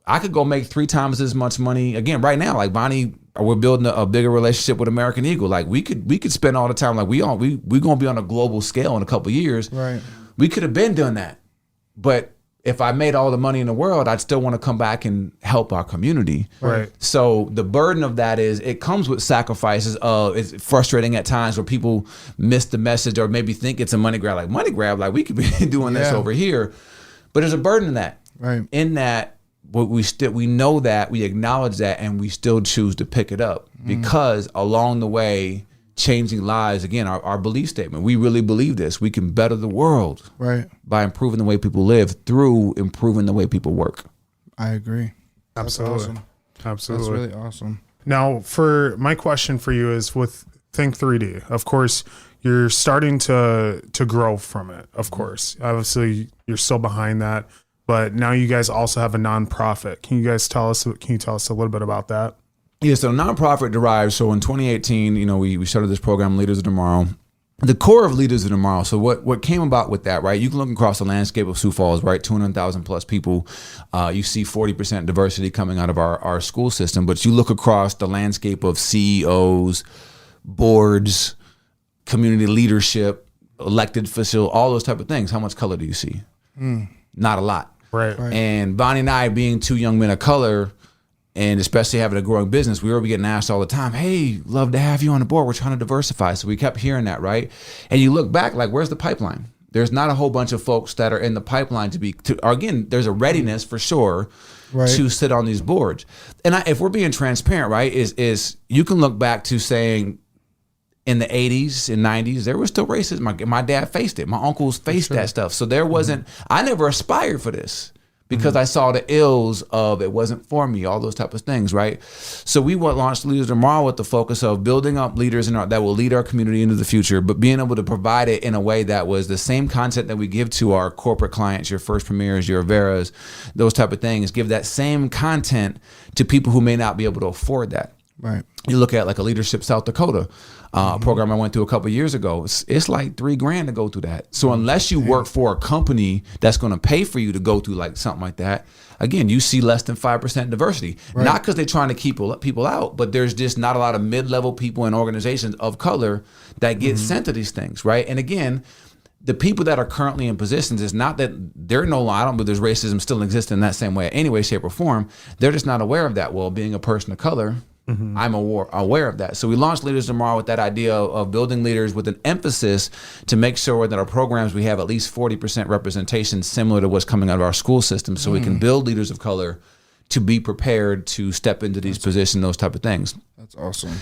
I could go make 3 times as much money again right now. Like Vonnie, we're building a bigger relationship with American Eagle. Like we could spend all the time. Like we gonna be on a global scale in a couple of years. Right. We could have been doing that, but if I made all the money in the world, I'd still want to come back and help our community. Right. So the burden of that is it comes with sacrifices. It's frustrating at times where people miss the message or maybe think it's a money grab. Like money grab, like we could be doing this over here, but there's a burden in that. Right. In that. But we know that, we acknowledge that, and we still choose to pick it up because along the way, changing lives, again, our belief statement, we really believe this. We can better the world by improving the way people live through improving the way people work. I agree. Absolutely. That's awesome. Absolutely. That's really awesome. Now, for my question for you is with Think3D, of course, you're starting to grow from it, of course. Obviously, you're still behind that. But now you guys also have a nonprofit. Can you tell us a little bit about that? Yeah, so nonprofit derives. So in 2018, we started this program, Leaders of Tomorrow. The core of Leaders of Tomorrow. So what came about with that, right? You can look across the landscape of Sioux Falls, right? 200,000 plus people. You see 40% diversity coming out of our school system. But you look across the landscape of CEOs, boards, community leadership, elected official, all those type of things. How much color do you see? Not a lot. Right. And Vonnie and I, being 2 young men of color, and especially having a growing business, we were getting asked all the time, hey, love to have you on the board. We're trying to diversify. So we kept hearing that, right? And you look back, like, where's the pipeline? There's not a whole bunch of folks that are in the pipeline again, there's a readiness for sure to sit on these boards. And if we're being transparent, right, is you can look back to saying, in the 80s and 90s, there was still racism. My dad faced it. My uncles faced that stuff. So there wasn't, I never aspired for this because I saw the ills of it wasn't for me, all those type of things, right? So we launched Leaders of Tomorrow with the focus of building up leaders that will lead our community into the future, but being able to provide it in a way that was the same content that we give to our corporate clients, your First Premiers, your Averas, those type of things, give that same content to people who may not be able to afford that. Right. You look at like a Leadership South Dakota program I went through a couple of years ago. It's like $3,000 to go through that. So unless you work for a company that's going to pay for you to go through like something like that, again, you see less than 5% diversity. Right. Not because they're trying to keep people out, but there's just not a lot of mid-level people in organizations of color that get sent to these things, right? And again, the people that are currently in positions, is not that they're I don't believe there's racism still exists in that same way, any way, shape, or form. They're just not aware of that. Well, being a person of color, I'm aware of that. So we launched Leaders Tomorrow with that idea of building leaders with an emphasis to make sure that our programs, we have at least 40% representation similar to what's coming out of our school system, so we can build leaders of color to be prepared to step into these positions, those type of things. That's awesome.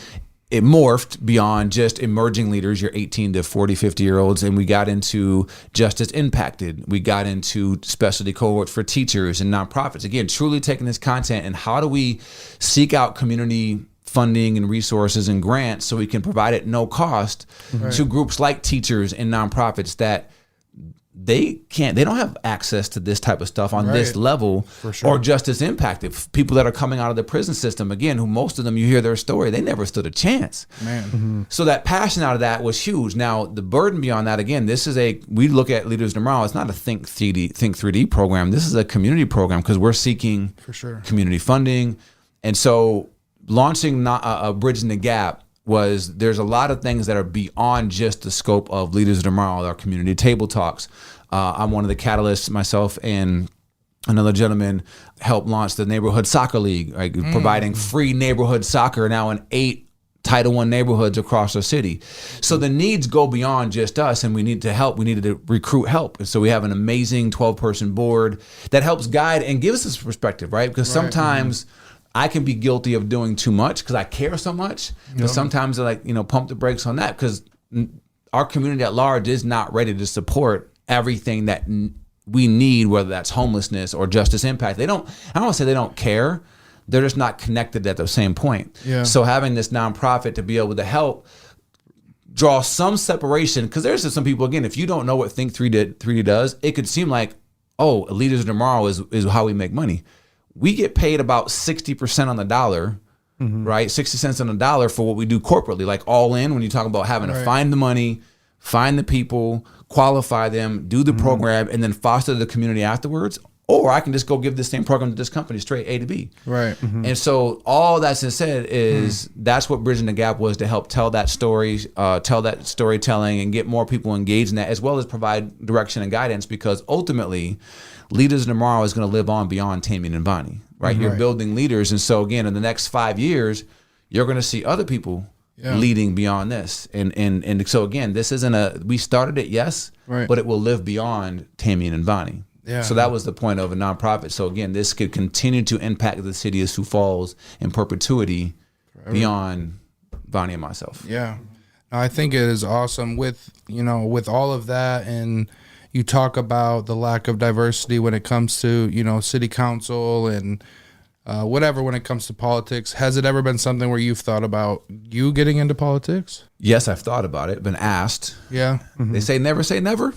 It morphed beyond just emerging leaders, your 18 to 40, 50-year-olds, and we got into justice impacted. We got into specialty cohorts for teachers and nonprofits. Again, truly taking this content and how do we seek out community funding and resources and grants so we can provide it no cost to groups like teachers and nonprofits that they don't have access to this type of stuff on this level or justice impacted. People that are coming out of the prison system, again, who most of them, you hear their story, they never stood a chance. Man. So that passion out of that was huge. Now, the burden beyond that, again, we look at Leaders Tomorrow, it's not a Think 3D program. This is a community program because we're seeking community funding. And so launching Bridging the Gap there's a lot of things that are beyond just the scope of Leaders of Tomorrow, our community table talks. I'm one of the catalysts, myself and another gentleman helped launch the Neighborhood Soccer League, right? Providing free neighborhood soccer now in 8 Title I neighborhoods across our city. So the needs go beyond just us, and we need to help. We needed to recruit help. And so we have an amazing 12-person board that helps guide and gives us perspective, right? Because sometimes I can be guilty of doing too much because I care so much. But sometimes I pump the brakes on that because our community at large is not ready to support everything that we need, whether that's homelessness or justice impact. I don't want to say they don't care. They're just not connected at the same point. Yeah. So having this nonprofit to be able to help draw some separation, because there's some people, again, if you don't know what Think 3D does, it could seem like, oh, Leaders of Tomorrow is how we make money. We get paid about 60% on the dollar, right? 60 cents on the dollar for what we do corporately, like all in, when you talk about having to find the money, find the people, qualify them, do the program, and then foster the community afterwards. Or I can just go give this same program to this company straight A to B. Right. And so all that's said is that's what Bridging the Gap was, to help tell that story, tell that storytelling and get more people engaged in that, as well as provide direction and guidance, because ultimately Leaders of Tomorrow is going to live on beyond Tamien and Bonnie, right? You're building leaders. And so again, in the next 5 years, you're going to see other people leading beyond this. And so again, this isn't we started it, yes, but it will live beyond Tamien and Bonnie. Yeah. So that was the point of a nonprofit. So again, this could continue to impact the city of Sioux Falls in perpetuity beyond Bonnie and myself. Yeah. I think it is awesome with all of that. And you talk about the lack of diversity when it comes to, city council and whatever, when it comes to politics. Has it ever been something where you've thought about you getting into politics? Yes, I've thought about it, been asked. Yeah. They say never say never.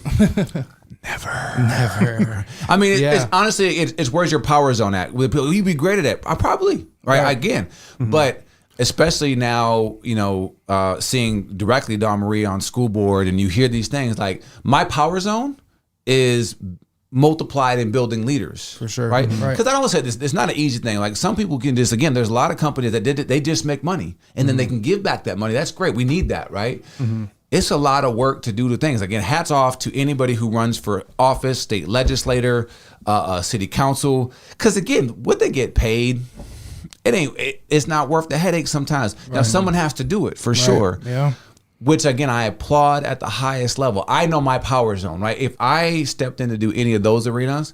Never. I mean, it's honestly, it's where's your power zone at? Will you be great at it? I probably, right? Again, but especially now, seeing directly Dawn Marie on school board, and you hear these things like, my power zone is multiplied in building leaders. For sure. Right? Because I don't say this, it's not an easy thing. Like, some people can just, again, there's a lot of companies that they just make money and then they can give back that money. That's great. We need that, right? It's a lot of work to do the things. Again, hats off to anybody who runs for office, state legislator, city council. Because again, what they get paid, it's not worth the headache sometimes. Now, someone has to do it for sure. Yeah. Which again, I applaud at the highest level. I know my power zone, right? If I stepped in to do any of those arenas,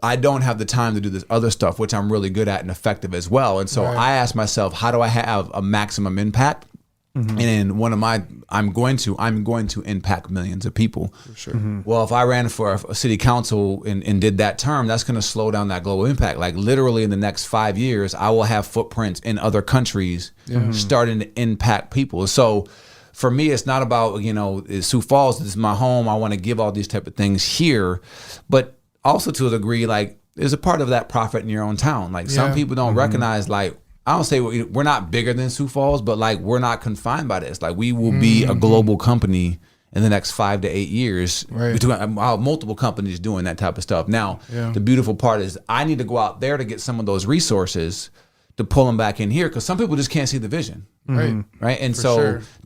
I don't have the time to do this other stuff, which I'm really good at and effective as well. And so I ask myself, how do I have a maximum impact? And one of I'm going to impact millions of people. For sure. Well, if I ran for a city council and did that term, that's going to slow down that global impact. Like, literally in the next 5 years, I will have footprints in other countries starting to impact people. So for me, it's not about, Sioux Falls, this is my home, I want to give all these type of things here. But also, to a degree, like, there's a part of that profit in your own town. Like, some people don't recognize, like, I don't say we're not bigger than Sioux Falls, but like, we're not confined by this. Like, we will be a global company in the next 5 to 8 years. Between multiple companies doing that type of stuff. Now, the beautiful part is I need to go out there to get some of those resources to pull them back in here, because some people just can't see the vision. Right. And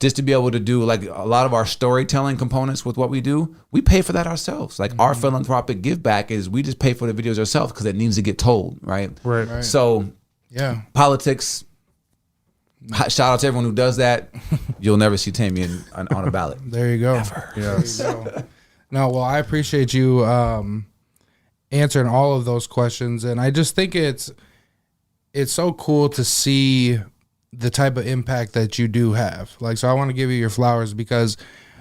just to be able to do, like, a lot of our storytelling components with what we do, we pay for that ourselves. Like, our philanthropic give back is we just pay for the videos ourselves because it needs to get told. Right. So politics, shout out to everyone who does that. You'll never see Tamien on a ballot. There you go. Never. Yes. No, well, I appreciate you answering all of those questions, and I just think it's so cool to see the type of impact that you do have. Like, so I want to give you your flowers, because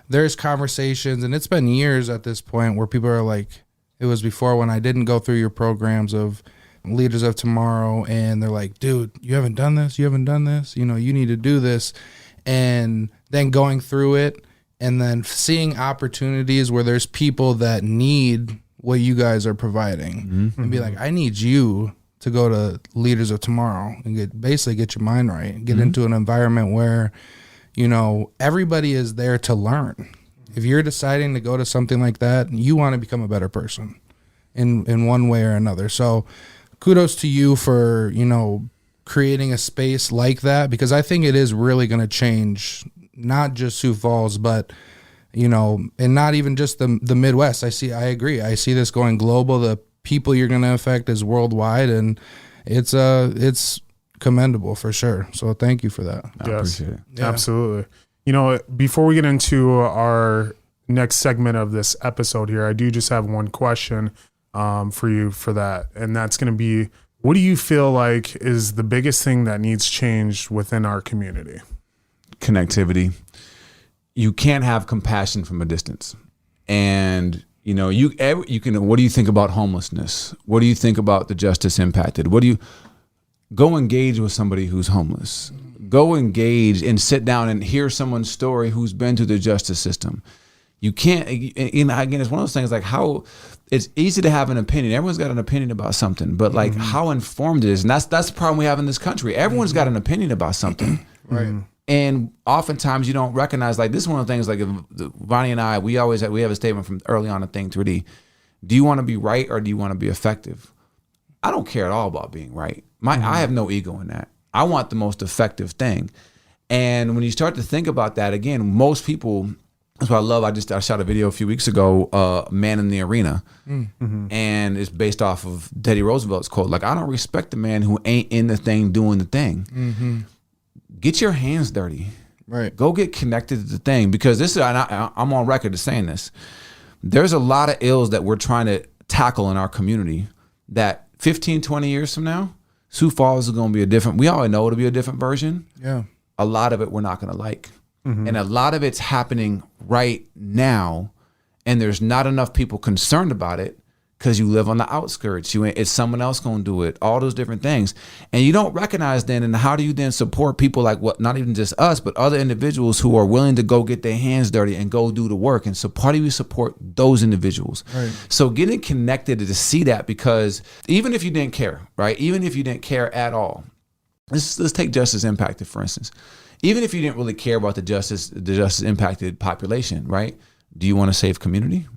there's conversations, and it's been years at this point, where people are like, it was before when I didn't go through your programs of Leaders of Tomorrow, and they're like, dude, you haven't done this, you need to do this. And then going through it and then seeing opportunities where there's people that need what you guys are providing, and be like, I need you to go to Leaders of Tomorrow and basically get your mind right and get into an environment where, you know, everybody is there to learn. If you're deciding to go to something like that, you want to become a better person in one way or another. So kudos to you for, you know, creating a space like that, because I think it is really going to change not just Sioux Falls, but, you know, and not even just the Midwest. I agree. I see this going global. The people you're going to affect is worldwide, and it's commendable for sure. So thank you for that. I appreciate it. Yeah. Absolutely. You know, before we get into our next segment of this episode here, I do just have one question for you for that. And that's going to be, what do you feel like is the biggest thing that needs changed within our community? Connectivity. You can't have compassion from a distance. And, you know, you can, what do you think about homelessness? What do you think about the justice impacted? Go engage with somebody who's homeless. Go engage and sit down and hear someone's story who's been through the justice system. You can't, and again, it's one of those things like how it's easy to have an opinion. Everyone's got an opinion about something, but like how informed it is. And that's the problem we have in this country. Everyone's got an opinion about something. Right. And oftentimes you don't recognize, like, this is one of the things, like Vonnie and I, we have a statement from early on in Think3D. Do you want to be right or do you want to be effective? I don't care at all about being right. I have no ego in that. I want the most effective thing. And when you start to think about that, again, most people, that's what I love. I shot a video a few weeks ago, Man in the Arena. And it's based off of Teddy Roosevelt's quote. Like, I don't respect the man who ain't in the thing doing the thing. Get your hands dirty. Right. Go get connected to the thing. Because this is, I'm on record as saying this. There's a lot of ills that we're trying to tackle in our community that 15, 20 years from now, Sioux Falls is going to be we already know it'll be a different version. Yeah. A lot of it we're not going to like. And a lot of it's happening right now, and there's not enough people concerned about it because you live on the outskirts. It's someone else going to do it, all those different things. And you don't recognize then, and how do you then support people like not even just us, but other individuals who are willing to go get their hands dirty and go do the work. And so how do you support those individuals? Right. So getting connected to see that, because even if you didn't care, right? Even if you didn't care at all, let's take justice impacted, for instance. Even if you didn't really care about the justice impacted population, right? Do you want to save community?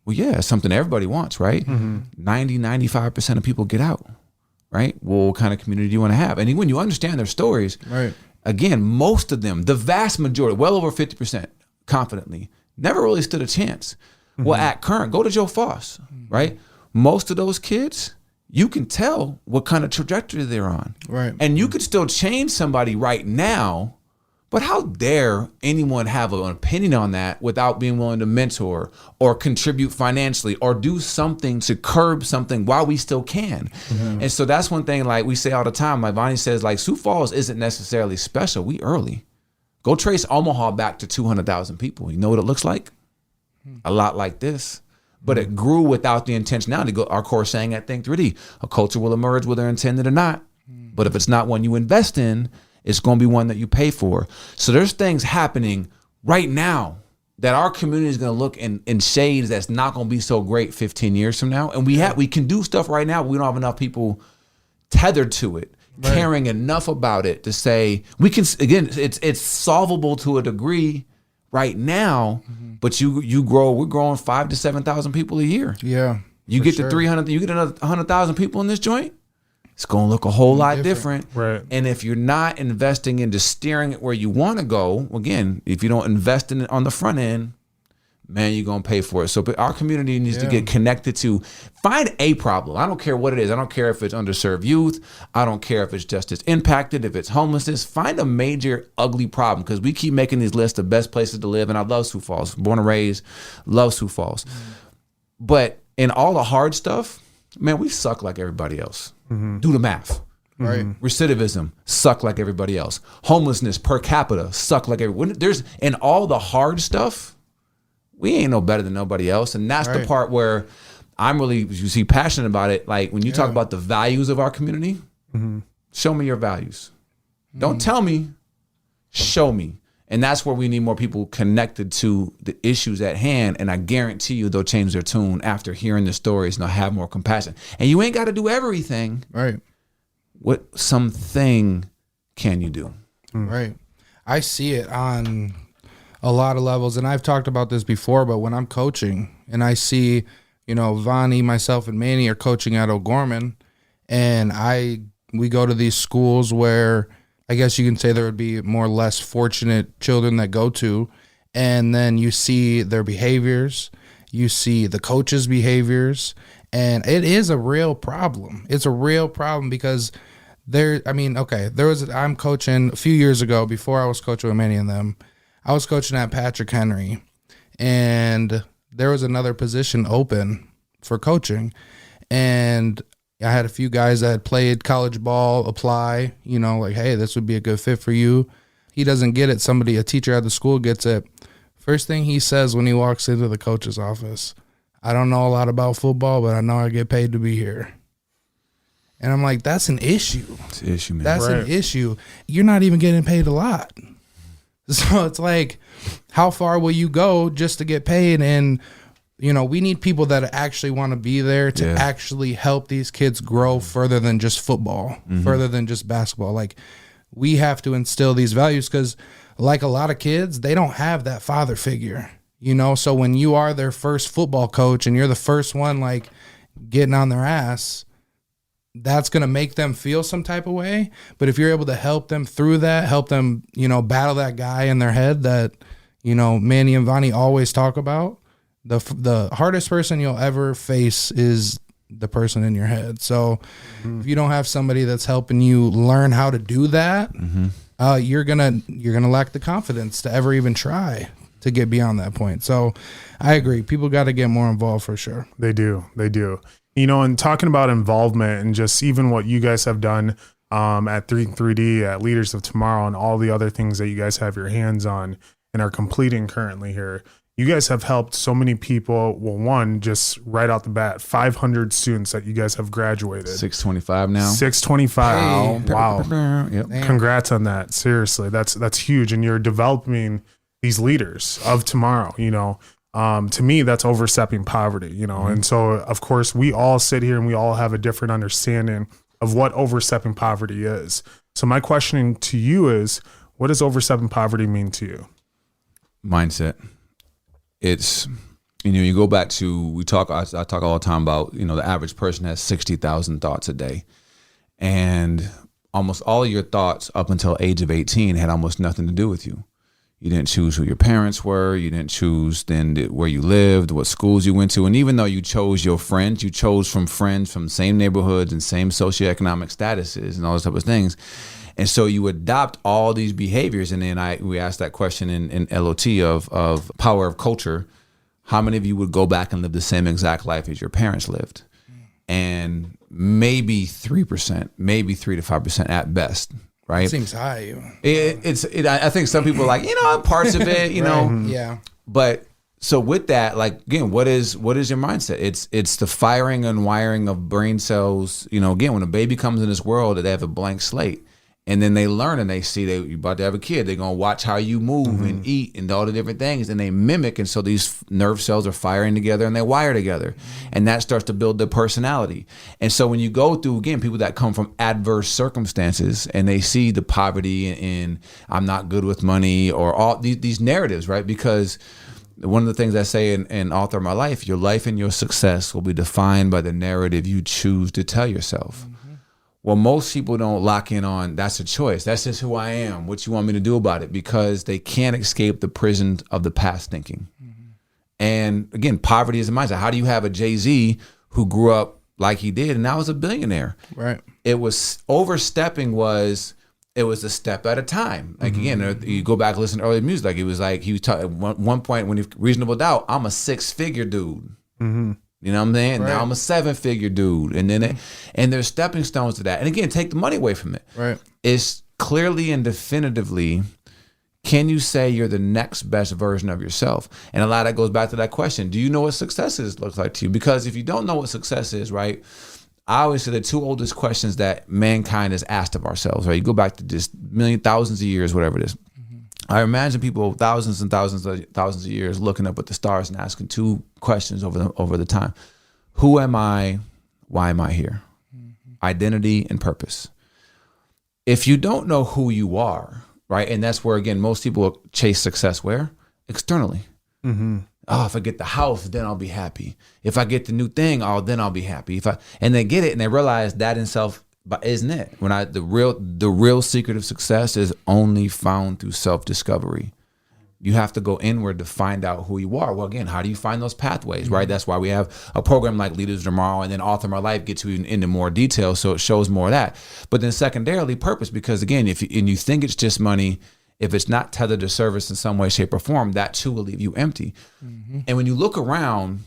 Well, yeah, it's something everybody wants, right? 95% of people get out, right? Well, what kind of community do you want to have? And when you understand their stories, Right. again, most of them, the vast majority, well over 50% confidently, never really stood a chance. Well, at current, go to Joe Foss, right? Most of those kids, you can tell what kind of trajectory they're on. Right. And you could still change somebody right now. But how dare anyone have an opinion on that without being willing to mentor or contribute financially or do something to curb something while we still can? And so that's one thing, like we say all the time, like Vonnie says, like, Sioux Falls isn't necessarily special. We early. Go trace Omaha back to 200,000 people. You know what it looks like? A lot like this. But it grew without the intentionality. Our core saying at Think3D, a culture will emerge whether intended or not. But if it's not one you invest in, it's going to be one that you pay for. So there's things happening right now that our community is going to look in shades that's not going to be so great 15 years from now. And we can do stuff right now, but we don't have enough people tethered to it, caring enough about it to say, we can, again, it's solvable to a degree right now, but we're growing 5,000 to 7,000 people a year. Yeah. You get to 300, you get another 100,000 people in this joint, it's going to look a whole lot different. Right. And if you're not investing into steering it where you want to go, again, if you don't invest in it on the front end, man, you're going to pay for it. So our community needs to get connected to, find a problem. I don't care what it is. I don't care if it's underserved youth. I don't care if it's justice impacted, if it's homelessness. Find a major ugly problem, because we keep making these lists of best places to live. And I love Sioux Falls, born and raised, love Sioux Falls. But in all the hard stuff, man, we suck like everybody else. Do the math. Right. Recidivism, suck like everybody else. Homelessness per capita, suck like everyone. And all the hard stuff, we ain't no better than nobody else. And that's the part where I'm really, passionate about it. Like when you talk about the values of our community, show me your values. Don't tell me, show me. And that's where we need more people connected to the issues at hand. And I guarantee you they'll change their tune after hearing the stories and they'll have more compassion. And you ain't got to do everything. Right. What something can you do? Right. I see it on a lot of levels. And I've talked about this before, but when I'm coaching and I see, you know, Vonnie, myself, and Manny are coaching at O'Gorman, and we go to these schools where I guess you can say there would be more less fortunate children that go to, and then you see their behaviors, you see the coaches' behaviors, and it is a real problem. It's a real problem because I'm coaching a few years ago before I was coaching with Manny and them. I was coaching at Patrick Henry, and there was another position open for coaching, and I had a few guys that had played college ball apply, you know, like, hey, this would be a good fit for you. He doesn't get it. A teacher at the school gets it. First thing he says when he walks into the coach's office, I don't know a lot about football, but I know I get paid to be here. And I'm like, that's an issue. It's an issue, man. That's an issue. You're not even getting paid a lot. So it's like, how far will you go just to get paid? And you know, we need people that actually want to be there to actually help these kids grow further than just football, further than just basketball. Like, we have to instill these values because, like a lot of kids, they don't have that father figure, you know? So when you are their first football coach and you're the first one, like, getting on their ass, that's going to make them feel some type of way. But if you're able to help them through that, help them, you know, battle that guy in their head that, you know, Manny and Vonnie always talk about, the hardest person you'll ever face is the person in your head. So if you don't have somebody that's helping you learn how to do that, you're gonna lack the confidence to ever even try to get beyond that point. So I agree. People got to get more involved for sure. They do. You know, and talking about involvement and just even what you guys have done at Think3D, at Leaders of Tomorrow, and all the other things that you guys have your hands on and are completing currently here. You guys have helped so many people. Well, one, just right out the bat, 500 students that you guys have graduated. 625 now. 625. Hey. Wow. Yep. Congrats on that. Seriously, that's huge. And you're developing these leaders of tomorrow, you know. To me, that's overstepping poverty, you know. And so, of course, we all sit here and we all have a different understanding of what overstepping poverty is. So my question to you is, what does overstepping poverty mean to you? Mindset. It's, you know, you go back to, I talk all the time about, you know, the average person has 60,000 thoughts a day. And almost all of your thoughts up until age of 18 had almost nothing to do with you. You didn't choose who your parents were. You didn't choose then where you lived, what schools you went to. And even though you chose your friends, you chose from friends from same neighborhoods and same socioeconomic statuses and all those type of things. And so you adopt all these behaviors. And then we asked that question in LOT of power of culture. How many of you would go back and live the same exact life as your parents lived? And maybe 3%, maybe 3 to 5% at best, right? Seems high. I think some people are like, you know, parts of it, you know. Yeah. But so with that, like, again, what is your mindset? It's the firing and wiring of brain cells. You know, again, when a baby comes in this world, they have a blank slate. And then they learn and they see that you're about to have a kid. They're going to watch how you move and eat and all the different things. And they mimic. And so these nerve cells are firing together and they wire together. And that starts to build their personality. And so when you go through, again, people that come from adverse circumstances and they see the poverty and I'm not good with money or all these narratives, right? Because one of the things I say in Author of My Life, your life and your success will be defined by the narrative you choose to tell yourself. Well, most people don't lock in on that's a choice. That's just who I am. What you want me to do about it? Because they can't escape the prison of the past thinking. And again, poverty is a mindset. How do you have a Jay-Z who grew up like he did and now is a billionaire? Right. It was overstepping it was a step at a time. Like again, you go back and listen to early music. Like it was like he was at one point when he Reasonable Doubt, I'm a 6-figure dude. You know what I'm saying? Right. Now I'm a 7-figure dude. And then and there's stepping stones to that. And again, take the money away from it. Right. It's clearly and definitively, can you say you're the next best version of yourself? And a lot of that goes back to that question. Do you know what success looks like to you? Because if you don't know what success is, right, I always say the two oldest questions that mankind has asked of ourselves, right? You go back to just thousands of years, whatever it is. I imagine people thousands and thousands of years looking up at the stars and asking two questions over the time. Who am I? Why am I here? Identity and purpose. If you don't know who you are, right? And that's where, again, most people chase success where? Externally. Oh, if I get the house, then I'll be happy. If I get the new thing, then I'll be happy. And they get it and they realize that in itself isn't it. The real secret of success is only found through self-discovery. You have to go inward to find out who you are. Well, again, how do you find those pathways, right? That's why we have a program like Leaders of Tomorrow, and then Author My Life gets you into more detail, so it shows more of that. But then secondarily, purpose, because again, if you think it's just money, if it's not tethered to service in some way, shape, or form, that too will leave you empty. And when you look around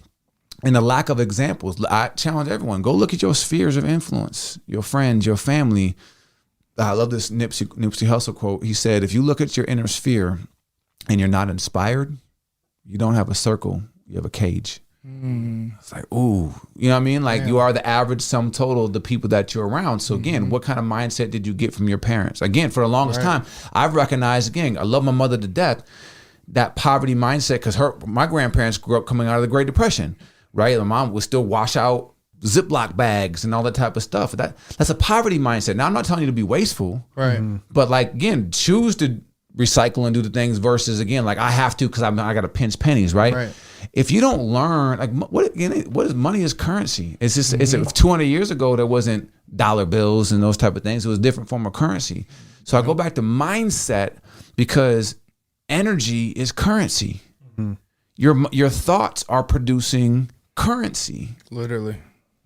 and the lack of examples, I challenge everyone, go look at your spheres of influence, your friends, your family. I love this Nipsey Hussle quote. He said, if you look at your inner sphere and you're not inspired, you don't have a circle, you have a cage. It's like, ooh, you know what I mean? Like you are the average sum total of the people that you're around. So again, what kind of mindset did you get from your parents? Again, for the longest time, I've recognized, again, I love my mother to death, that poverty mindset, because my grandparents grew up coming out of the Great Depression, right? My mom would still wash out Ziploc bags and all that type of stuff. That's a poverty mindset. Now, I'm not telling you to be wasteful, right? But like, again, choose to recycle and do the things versus, again, like I have to because I got to pinch pennies, right? If you don't learn, like what is money is currency. It's just it's 200 years ago there wasn't dollar bills and those type of things. It was a different form of currency. So I go back to mindset because energy is currency. Your thoughts are producing currency. Literally.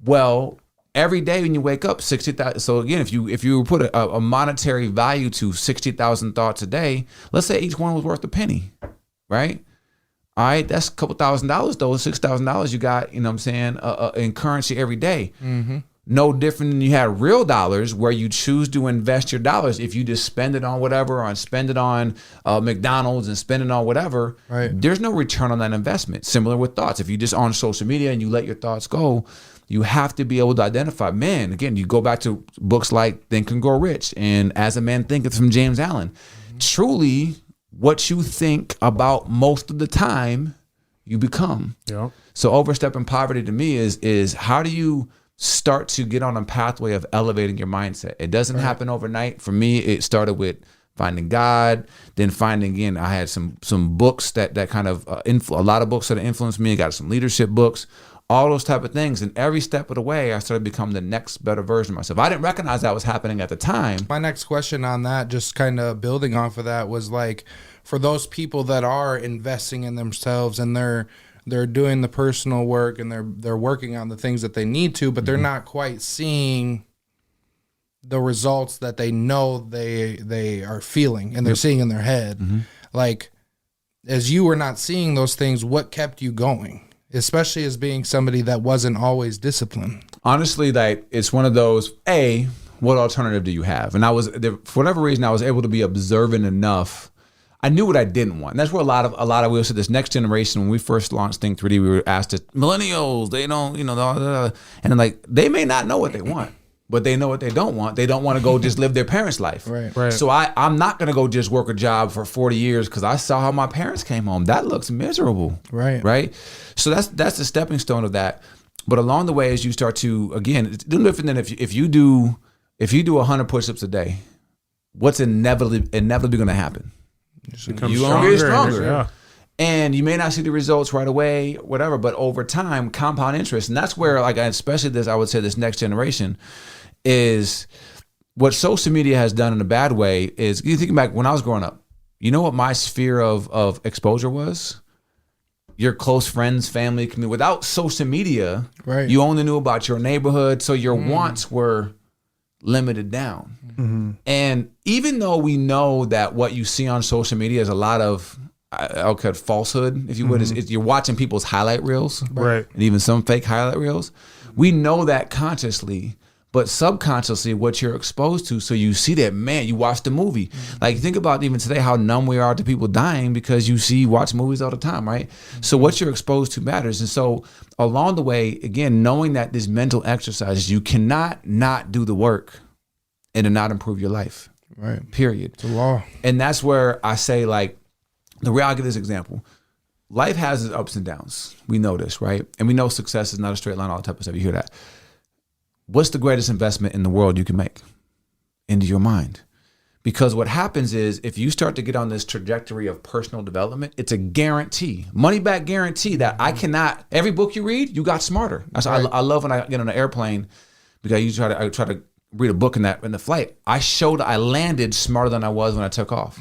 Well, every day when you wake up, 60,000. So again, if you put a monetary value to 60,000 thoughts a day, let's say each one was worth a penny, right? All right, that's a couple $1,000s though. $6,000 you got, you know what I'm saying, in currency every day. No different than you had real dollars where you choose to invest your dollars. If you just spend it on whatever, or spend it on McDonald's and spend it on whatever, there's no return on that investment. Similar with thoughts. If you just on social media and you let your thoughts go, you have to be able to identify, man, again, you go back to books like Think and Grow Rich and As a Man Thinketh from James Allen. Truly, what you think about most of the time, you become. So overstepping poverty to me is how do you start to get on a pathway of elevating your mindset? It doesn't happen overnight. For me, it started with finding God, then finding, again, I had some books that kind of, a lot of books that influenced me. I got some leadership books, all those type of things. And every step of the way, I started to become the next better version of myself. I didn't recognize that was happening at the time. My next question on that, just kind of building off of that, was like, for those people that are investing in themselves and they're doing the personal work and they're working on the things that they need to, but they're not quite seeing the results that they know they are feeling and they're seeing in their head. Like, as you were not seeing those things, what kept you going? Especially as being somebody that wasn't always disciplined. Honestly, like, it's one of those, what alternative do you have? And for whatever reason, I was able to be observant enough. I knew what I didn't want. And that's where a lot of we also, this next generation, when we first launched Think3D, we were asked to, millennials, they don't, and then like, they may not know what they want, but they know what they don't want. They don't want to go just live their parents' life. Right. So I'm not going to go just work a job for 40 years because I saw how my parents came home. That looks miserable. Right. So that's the stepping stone of that. But along the way, as you start to, again, it's different than if you do 100 push-ups a day, what's inevitably going to happen? You're going to get stronger. And you may not see the results right away, whatever, but over time, compound interest. And that's where, like, especially I would say this next generation is what social media has done in a bad way is, you think back when I was growing up, you know what my sphere of exposure was? Your close friends, family, community. Without social media, you only knew about your neighborhood. So your wants were limited down. And even though we know that what you see on social media is a lot of falsehood, if you would, is you're watching people's highlight reels, and even some fake highlight reels. We know that consciously, but subconsciously, what you're exposed to. So you see that, man, you watch the movie. Like, think about even today how numb we are to people dying because watch movies all the time, right? So what you're exposed to matters. And so along the way, again, knowing that this mental exercise, you cannot not do the work and to not improve your life. Right. Period. It's a law. And that's where I say, like, the way I'll give this example. Life has its ups and downs. We know this, right? And we know success is not a straight line, all that type of stuff. You hear that. What's the greatest investment in the world you can make? Into your mind. Because what happens is if you start to get on this trajectory of personal development, it's a guarantee, money back guarantee that I cannot, every book you read, you got smarter. That's right. I love when I get on an airplane because I try to read a book in the flight. I landed smarter than I was when I took off,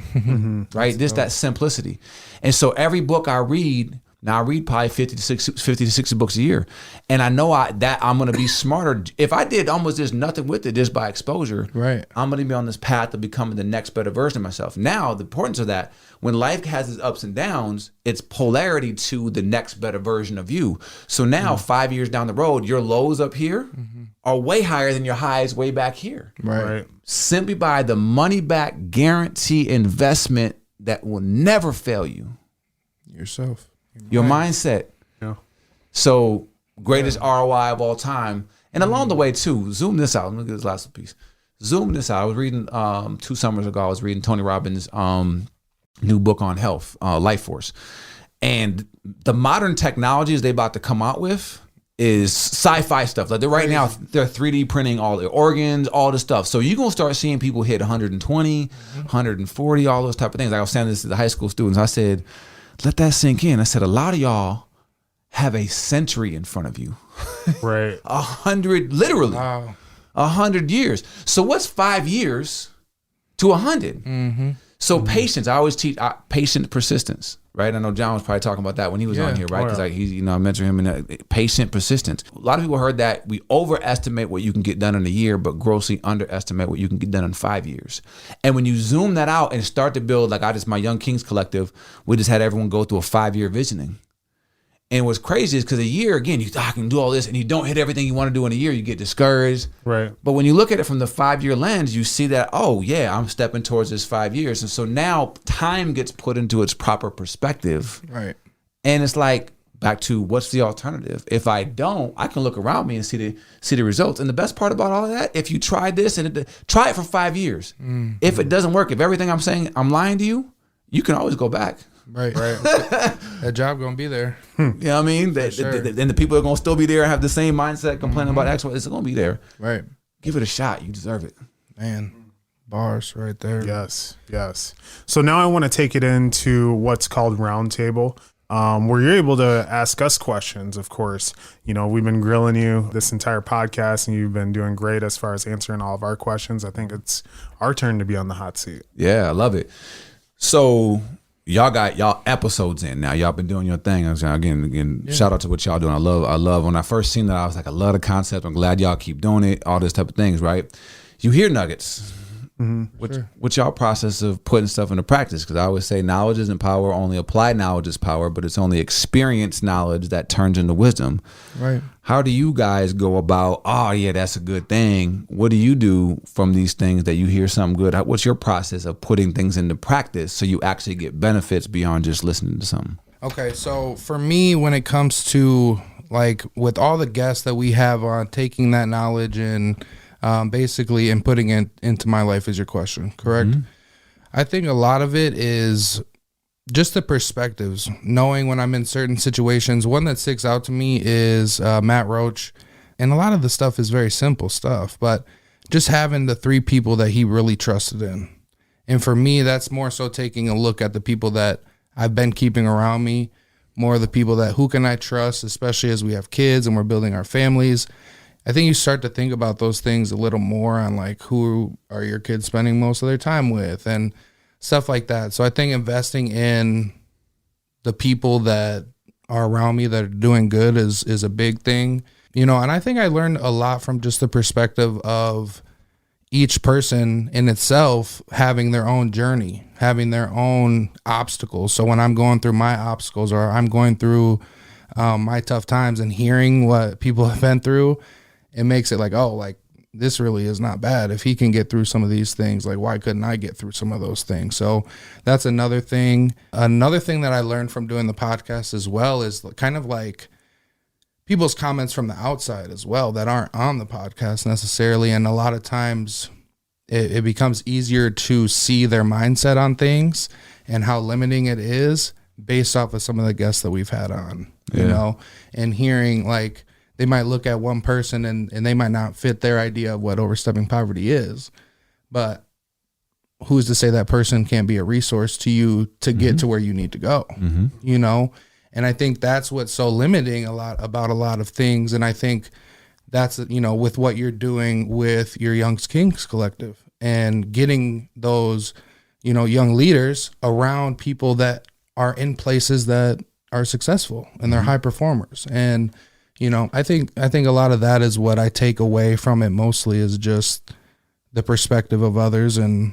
right? This, that simplicity. And so every book I read, now I read probably 50 to 60 books a year. And I know that I'm going to be smarter. If I did almost just nothing with it just by exposure, right, I'm going to be on this path of becoming the next better version of myself. Now, the importance of that, when life has its ups and downs, it's polarity to the next better version of you. So now 5 years down the road, your lows up here are way higher than your highs way back here. Right. Simply by the money back guarantee investment that will never fail you. Yourself. Your mindset. Yeah. So greatest ROI of all time. And along the way too, zoom this out. Let me get this last piece. Zoom this out. I was reading 2 summers ago, I was reading Tony Robbins' new book on health, Life Force. And the modern technologies they about to come out with is sci-fi stuff. Like right now, they're 3D printing all the organs, all the stuff. So you're gonna start seeing people hit 120, 140, all those type of things. Like I was saying this to the high school students. I said, let that sink in. I said, a lot of y'all have a century in front of you. Right. 100, literally. Wow. 100 years. So what's 5 years to 100? So patience, I always teach patient persistence, right? I know John was probably talking about that when he was on here, right? Because I mentioned him in patient persistence. A lot of people heard that we overestimate what you can get done in a year, but grossly underestimate what you can get done in 5 years. And when you zoom that out and start to build, like my Young Kings Collective, we just had everyone go through a 5-year visioning. And what's crazy is because a year, again, I can do all this and you don't hit everything you want to do in a year, you get discouraged. Right. But when you look at it from the 5-year lens, you see that, oh yeah, I'm stepping towards this 5 years. And so now time gets put into its proper perspective. Right. And it's like, back to what's the alternative? If I don't, I can look around me and see the results. And the best part about all of that, if you try this and try it for 5 years. If it doesn't work, if everything I'm saying, I'm lying to you, you can always go back. Right. That job gonna be there. You know what I mean? And the people are gonna still be there and have the same mindset, complaining about X, it's gonna be there. Right. Give it a shot. You deserve it. Man, bars right there. Yes. So now I want to take it into what's called Roundtable, where you're able to ask us questions, of course. You know, we've been grilling you this entire podcast, and you've been doing great as far as answering all of our questions. I think it's our turn to be on the hot seat. Yeah, I love it. So y'all got y'all episodes in now. Y'all been doing your thing. Again, shout out to what y'all doing. I love when I first seen that, I was like, I love the concept. I'm glad y'all keep doing it, all this type of things, right? You hear nuggets. What's y'all process of putting stuff into practice? Because I always say knowledge isn't power, only applied knowledge is power, but it's only experienced knowledge that turns into wisdom. Right. How do you guys go about, oh yeah, that's a good thing? What do you do from these things that you hear something good? What's your process of putting things into practice so you actually get benefits beyond just listening to something? Okay, so for me, when it comes to like with all the guests that we have on, taking that knowledge and basically and putting it into my life is your question, correct? I think a lot of it is just the perspectives, knowing when I'm in certain situations. One that sticks out to me is Matt Roach, and a lot of the stuff is very simple stuff, but just having the 3 people that he really trusted in. And for me, that's more so taking a look at the people that I've been keeping around me, more of the people that who can I trust, especially as we have kids and we're building our families. I think you start to think about those things a little more on like who are your kids spending most of their time with and stuff like that. So I think investing in the people that are around me that are doing good is a big thing, you know. And I think I learned a lot from just the perspective of each person in itself having their own journey, having their own obstacles. So when I'm going through my obstacles or I'm going through my tough times and hearing what people have been through, it makes it like, oh, like this really is not bad. If he can get through some of these things, like why couldn't I get through some of those things? So that's another thing. Another thing that I learned from doing the podcast as well is kind of like people's comments from the outside as well that aren't on the podcast necessarily. And a lot of times it becomes easier to see their mindset on things and how limiting it is based off of some of the guests that we've had on, you know, and hearing like they might look at one person and they might not fit their idea of what overstepping poverty is, but who's to say that person can't be a resource to you to get to where you need to go, you know? And I think that's what's so limiting about a lot of things. And I think that's, you know, with what you're doing with your Young Kings collective and getting those, you know, young leaders around people that are in places that are successful and they're high performers. And, you know, I think a lot of that is what I take away from it mostly, is just the perspective of others and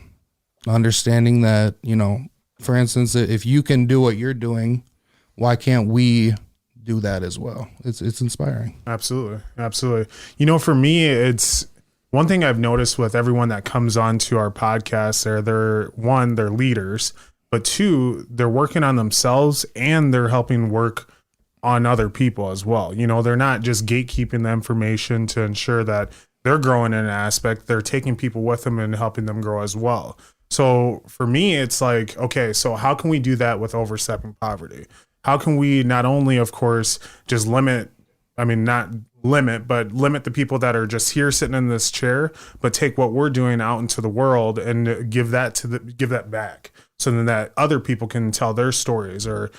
understanding that, you know, for instance, if you can do what you're doing, why can't we do that as well? It's inspiring. Absolutely. Absolutely. You know, for me, it's one thing I've noticed with everyone that comes on to our podcast, they're leaders, but two, they're working on themselves and they're helping work on other people as well. You know, they're not just gatekeeping the information to ensure that they're growing in an aspect, they're taking people with them and helping them grow as well. So for me, it's like, okay, so how can we do that with overstepping poverty? How can we not only, of course, just limit the people that are just here sitting in this chair, but take what we're doing out into the world and give that back, so then that other people can tell their stories or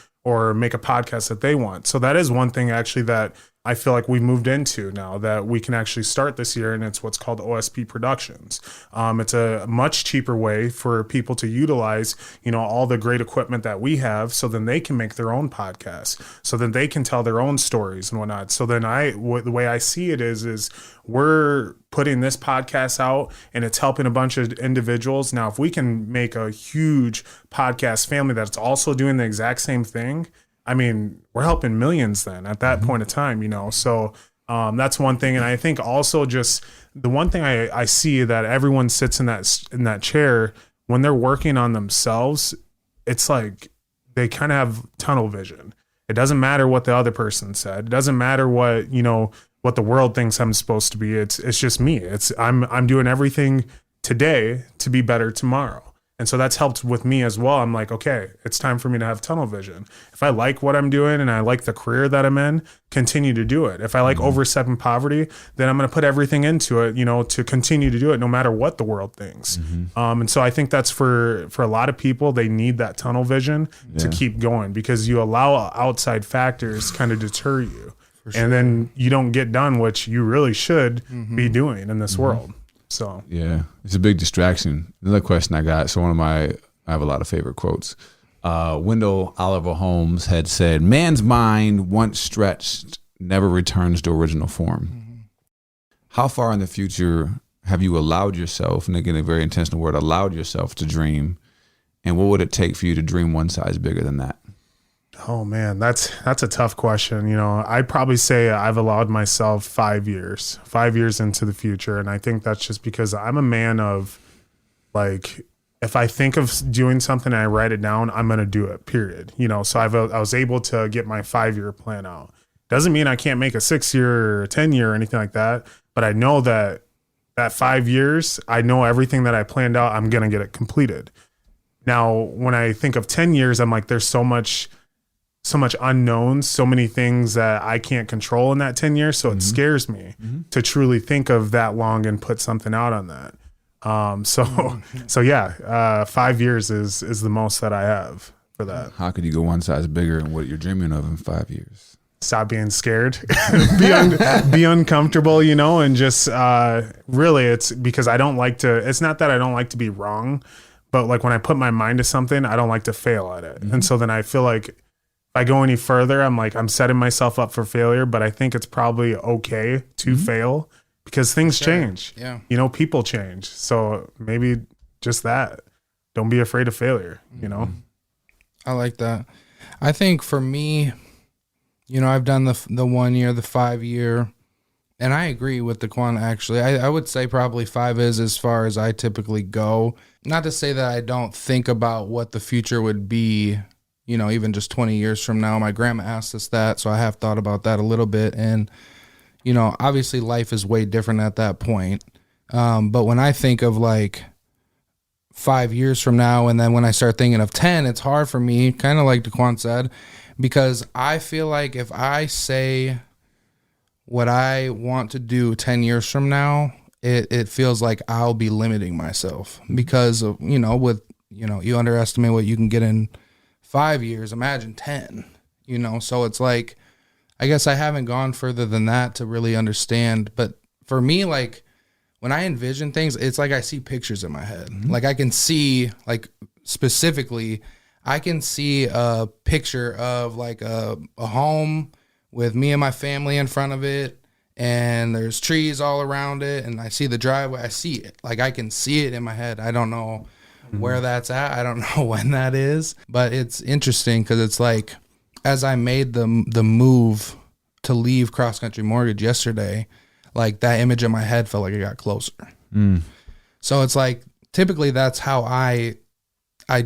make a podcast that they want. So that is one thing actually that I feel like we moved into now that we can actually start this year, and it's what's called OSP Productions. It's a much cheaper way for people to utilize, you know, all the great equipment that we have, so then they can make their own podcasts, so then they can tell their own stories and whatnot. So then the way I see it is we're putting this podcast out and it's helping a bunch of individuals. Now, if we can make a huge podcast family that's also doing the exact same thing, I mean, we're helping millions then at that point of time, you know? So that's one thing. And I think also just the one thing I see that everyone sits in that chair when they're working on themselves, it's like they kind of have tunnel vision. It doesn't matter what the other person said. It doesn't matter what, you know, what the world thinks I'm supposed to be. It's just me. I'm doing everything today to be better tomorrow. And so that's helped with me as well. I'm like, okay, it's time for me to have tunnel vision. If I like what I'm doing and I like the career that I'm in, continue to do it. If I like overstepping poverty, then I'm going to put everything into it, you know, to continue to do it no matter what the world thinks. And so I think that's for a lot of people, they need that tunnel vision to keep going, because you allow outside factors kind of deter you. Sure. And then you don't get done what you really should be doing in this world. So yeah, it's a big distraction. Another question I got. So I have a lot of favorite quotes. Wendell Oliver Holmes had said, "Man's mind, once stretched, never returns to original form." How far in the future have you allowed yourself, and again, a very intentional word, allowed yourself to dream? And what would it take for you to dream one size bigger than that? Oh man, that's a tough question. You know, I'd probably say I've allowed myself 5 years into the future. And I think that's just because I'm a man of, like, if I think of doing something and I write it down, I'm going to do it, period. You know, so I was able to get my 5-year plan out. Doesn't mean I can't make a 6-year or 10-year or anything like that. But I know that 5 years, I know everything that I planned out, I'm going to get it completed. Now, when I think of 10 years, I'm like, there's so much unknowns, so many things that I can't control in that 10 years. So it scares me to truly think of that long and put something out on that. So yeah, 5 years is the most that I have for that. How could you go one size bigger in what you're dreaming of in 5 years? Stop being scared, be uncomfortable, you know, and just really it's because it's not that I don't like to be wrong, but like when I put my mind to something, I don't like to fail at it. And so then I feel like if I go any further, I'm setting myself up for failure, but I think it's probably okay to fail because things change. Yeah. You know, people change. So maybe just that. Don't be afraid of failure, you know? I like that. I think for me, you know, I've done the 1 year, the 5 year, and I agree with the Quan actually. I would say probably 5 is as far as I typically go. Not to say that I don't think about what the future would be, you know, even just 20 years from now. My grandma asked us that, so I have thought about that a little bit. And, you know, obviously life is way different at that point. But when I think of like 5 years from now, and then when I start thinking of 10, it's hard for me, kind of like DeQuan said, because I feel like if I say what I want to do 10 years from now, it feels like I'll be limiting myself because of, you underestimate what you can get in 5 years, imagine 10, so it's like, I guess I haven't gone further than that to really understand. But for me, like when I envision things, it's like I see pictures in my head. Mm-hmm. Like I can see, like specifically, I can see a picture of like a home with me and my family in front of it, and there's trees all around it, and I see the driveway. I see it. Like I can see it in my head. I don't know where that's at. I don't know when that is, but it's interesting because it's like, as I made the move to leave Cross Country Mortgage yesterday, like that image in my head felt like it got closer. So it's like, typically that's how I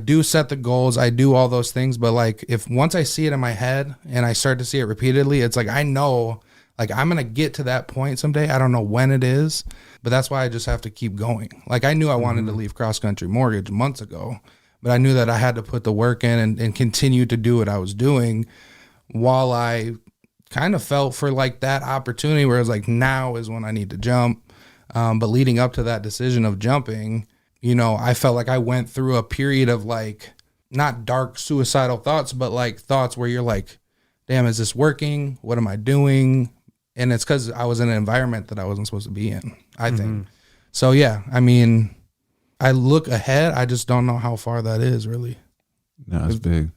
do set the goals. I do all those things. But like, if once I see it in my head and I start to see it repeatedly, it's like, I know like I'm going to get to that point someday. I don't know when it is, but that's why I just have to keep going. Like I knew I wanted to leave Cross Country Mortgage months ago, but I knew that I had to put the work in and continue to do what I was doing while I kind of felt for like that opportunity where it was like, now is when I need to jump. But leading up to that decision of jumping, I felt like I went through a period of like, not dark suicidal thoughts, but like thoughts where you're like, damn, is this working? What am I doing? And it's because I was in an environment that I wasn't supposed to be in, I think. So yeah, I mean, I look ahead. I just don't know how far that is really. No, it's big.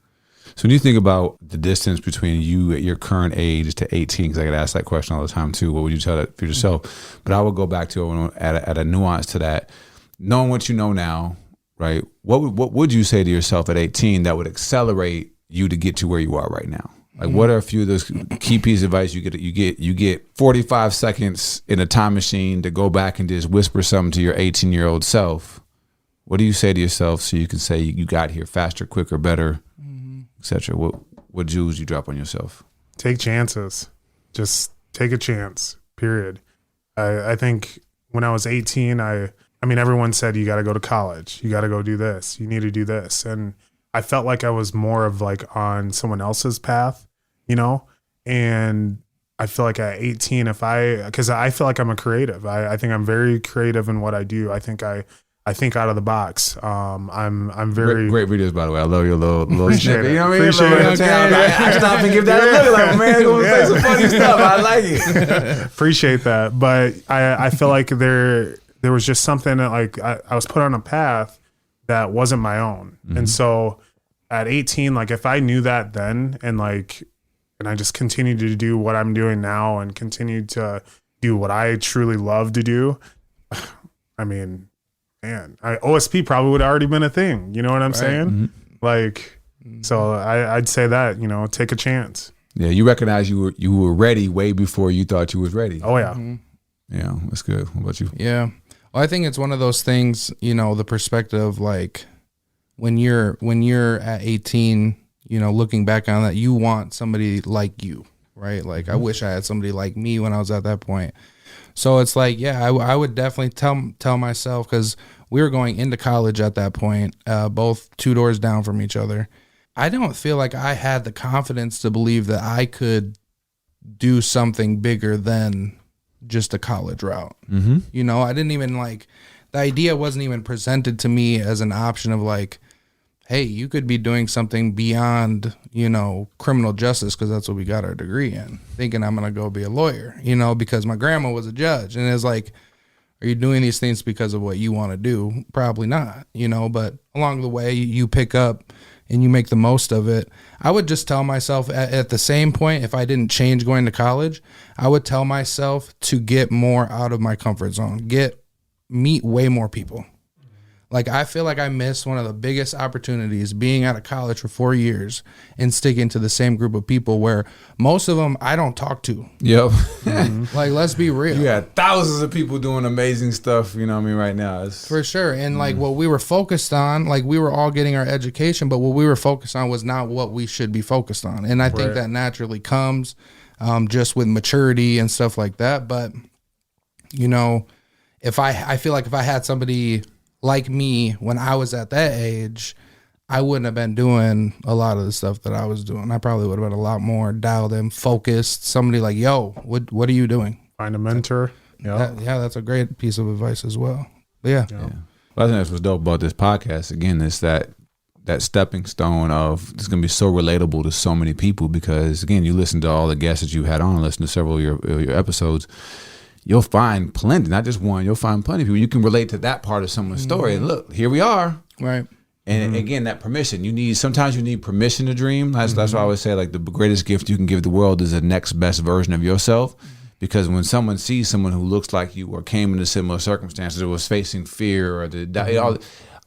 So when you think about the distance between you at your current age to 18, because I get asked that question all the time too, what would you tell that for yourself? But I would go back to at a nuance to that. Knowing what you know now, right? What would you say to yourself at 18 that would accelerate you to get to where you are right now? Like, what are a few of those key pieces of advice you get 45 seconds in a time machine to go back and just whisper something to your 18-year-old self? What do you say to yourself so you can say you got here faster, quicker, better, etc.? What jewels you drop on yourself? Take chances. Just take a chance, period. I think when I was 18, I mean, everyone said, you got to go to college. You got to go do this. You need to do this. And I felt like I was more of like on someone else's path, and I feel like at 18, because I feel like I'm a creative. I think I'm very creative in what I do. I think out of the box. I'm very great videos, by the way. I love your little snippet. It. You know what I mean? Appreciate it. I stop and give that a look. Like, man, gonna say some funny stuff. I like it. Appreciate that, but I feel like there was just something that like I was put on a path that wasn't my own, and so at 18, like if I knew that then, and I just continued to do what I'm doing now, and continued to do what I truly love to do, I mean. Man, OSP probably would have already been a thing. You know what I'm saying? Like, so I'd say that, take a chance. Yeah, you recognize you were ready way before you thought you was ready. Oh yeah. Yeah, that's good. What about you? Yeah. Well, I think it's one of those things, the perspective, like when you're at 18, looking back on that, you want somebody like you, right? Like I wish I had somebody like me when I was at that point. So it's like, yeah, I would definitely tell myself, because we were going into college at that point, both 2 doors down from each other. I don't feel like I had the confidence to believe that I could do something bigger than just a college route. I didn't even the idea wasn't even presented to me as an option of like, hey, you could be doing something beyond, criminal justice, because that's what we got our degree in, thinking I'm going to go be a lawyer, because my grandma was a judge. And it's like, are you doing these things because of what you want to do? Probably not, but along the way you pick up and you make the most of it. I would just tell myself at the same point, if I didn't change going to college, I would tell myself to get more out of my comfort zone, meet way more people. Like, I feel like I missed one of the biggest opportunities being out of college for 4 years and sticking to the same group of people where most of them I don't talk to. Yep. Like, let's be real. You got thousands of people doing amazing stuff, right now. For sure. And like what we were focused on, like we were all getting our education, but what we were focused on was not what we should be focused on. And I think that naturally comes just with maturity and stuff like that. But, I feel like if I had somebody like me when I was at that age, I wouldn't have been doing a lot of the stuff that I was doing. I probably would have been a lot more dialed in, focused. Somebody like, yo, what are you doing? Find a mentor. Yeah, that's a great piece of advice as well. But yeah. Well, I think that's what's dope about this podcast. Again, it's that stepping stone of it's going to be so relatable to so many people because, again, you listen to all the guests that you had on, listen to several of your episodes, you'll find plenty, not just one, you'll find plenty of people. You can relate to that part of someone's story. And look, here we are. Right. And again, that permission. Sometimes you need permission to dream. That's why I always say, like, the greatest gift you can give the world is the next best version of yourself. Because when someone sees someone who looks like you or came into similar circumstances or was facing fear or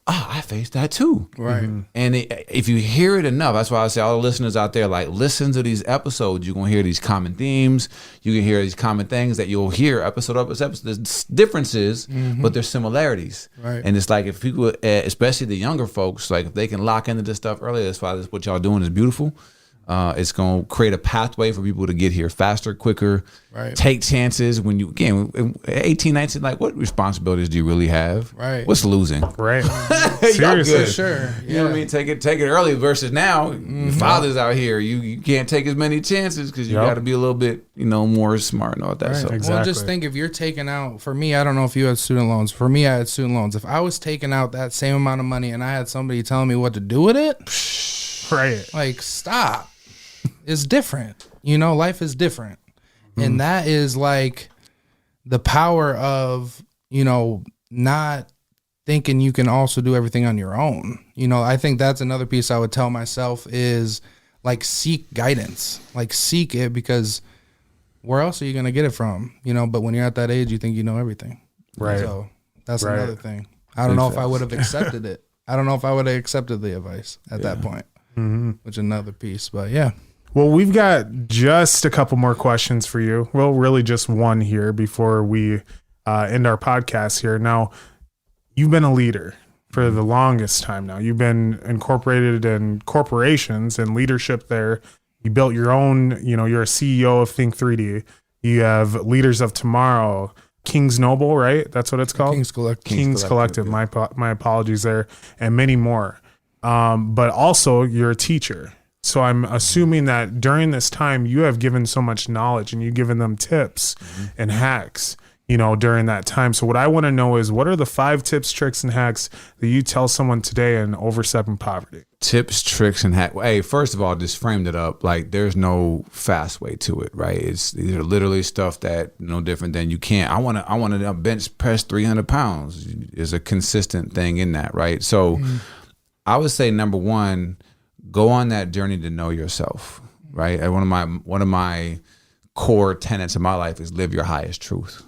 I faced that too. Right. And if you hear it enough, that's why I say all the listeners out there, like, listen to these episodes. You're going to hear these common themes. You can hear these common things that you'll hear episode. There's differences, but there's similarities. Right. And it's like if people, especially the younger folks, like if they can lock into this stuff earlier, that's why what y'all doing is beautiful. It's going to create a pathway for people to get here faster, quicker, take chances. When you, again, 18, 19, like, what responsibilities do you really have? Right. What's losing? Right. Seriously. Sure. You know what I mean? Take it early versus now. Your father's out here. You can't take as many chances because you got to be a little bit, more smart and all that. Right. So. Exactly. Well, just think if you're taking out, for me, I don't know if you had student loans. For me, I had student loans. If I was taking out that same amount of money and I had somebody telling me what to do with it, Right. like, stop. It's different. Life is different. And that is like the power of, not thinking you can also do everything on your own. I think that's another piece I would tell myself is like seek guidance, like seek it, because where else are you going to get it from? But when you're at that age, you think you know everything. Right. So that's another thing. I don't know if I would have accepted it. I don't know if I would have accepted the advice at that point, which is another piece, but yeah. Well, we've got just a couple more questions for you. Well, really just one here before we end our podcast here. Now, you've been a leader for the longest time now. You've been incorporated in corporations and leadership there. You built your own, you're a CEO of Think3D. You have Leaders of Tomorrow, King's Noble, right? That's what it's called? King's Collective. King's Collective. My apologies there. And many more. But also, you're a teacher. So I'm assuming that during this time, you have given so much knowledge and you've given them tips and hacks, during that time. So what I want to know is, what are the 5 tips, tricks, and hacks that you tell someone today in Overstepping Poverty? Tips, tricks, and hacks. Hey, first of all, just framed it up. Like, there's no fast way to it, right? These are literally stuff that no different than you can't. I want to bench press 300 pounds. There's a consistent thing in that, right? So I would say, number one, go on that journey to know yourself, right? And one of my core tenets of my life is live your highest truth.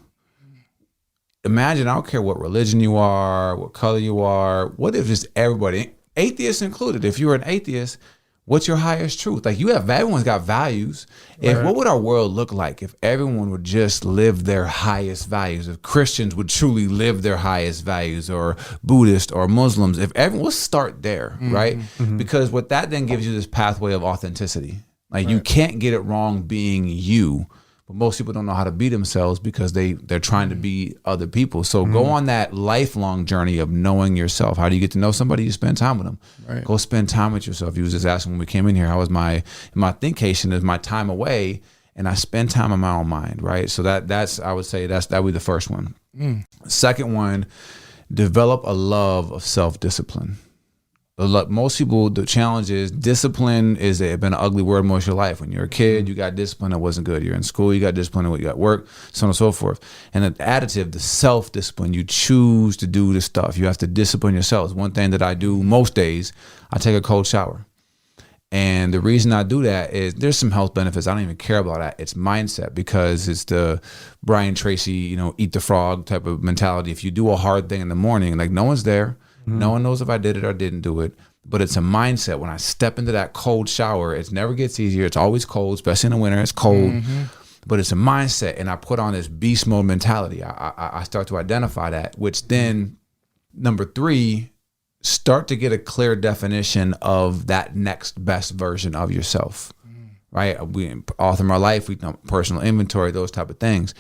Imagine, I don't care what religion you are, what color you are, what if just everybody, atheists included, if you're an atheist, what's your highest truth? Like, everyone's got values. What would our world look like if everyone would just live their highest values? If Christians would truly live their highest values, or Buddhists or Muslims, let's start there, right? Because what that then gives you this pathway of authenticity. Like, you can't get it wrong being you. But most people don't know how to be themselves because they're trying to be other people. So go on that lifelong journey of knowing yourself. How do you get to know somebody? You spend time with them. Right. Go spend time with yourself. You was just asking when we came in here, how was my thinkcation is my time away, and I spend time in my own mind, right? So that's I would say that would be the first one. Second one, develop a love of self-discipline. Most people, the challenge is discipline has been an ugly word most of your life. When you're a kid, you got discipline that wasn't good. You're in school, you got discipline, you got work, so on and so forth. And the additive, the self-discipline, you choose to do the stuff. You have to discipline yourself. One thing that I do most days, I take a cold shower. And the reason I do that is there's some health benefits. I don't even care about that. It's mindset, because it's the Brian Tracy, eat the frog type of mentality. If you do a hard thing in the morning, like, no one's there. No one knows if I did it or didn't do it, but it's a mindset. When I step into that cold shower, it never gets easier. It's always cold, especially in the winter. It's cold, but it's a mindset. And I put on this beast mode mentality. I start to identify that, which then, number 3, start to get a clear definition of that next best version of yourself, right? We all through my life, we know personal inventory, those type of things.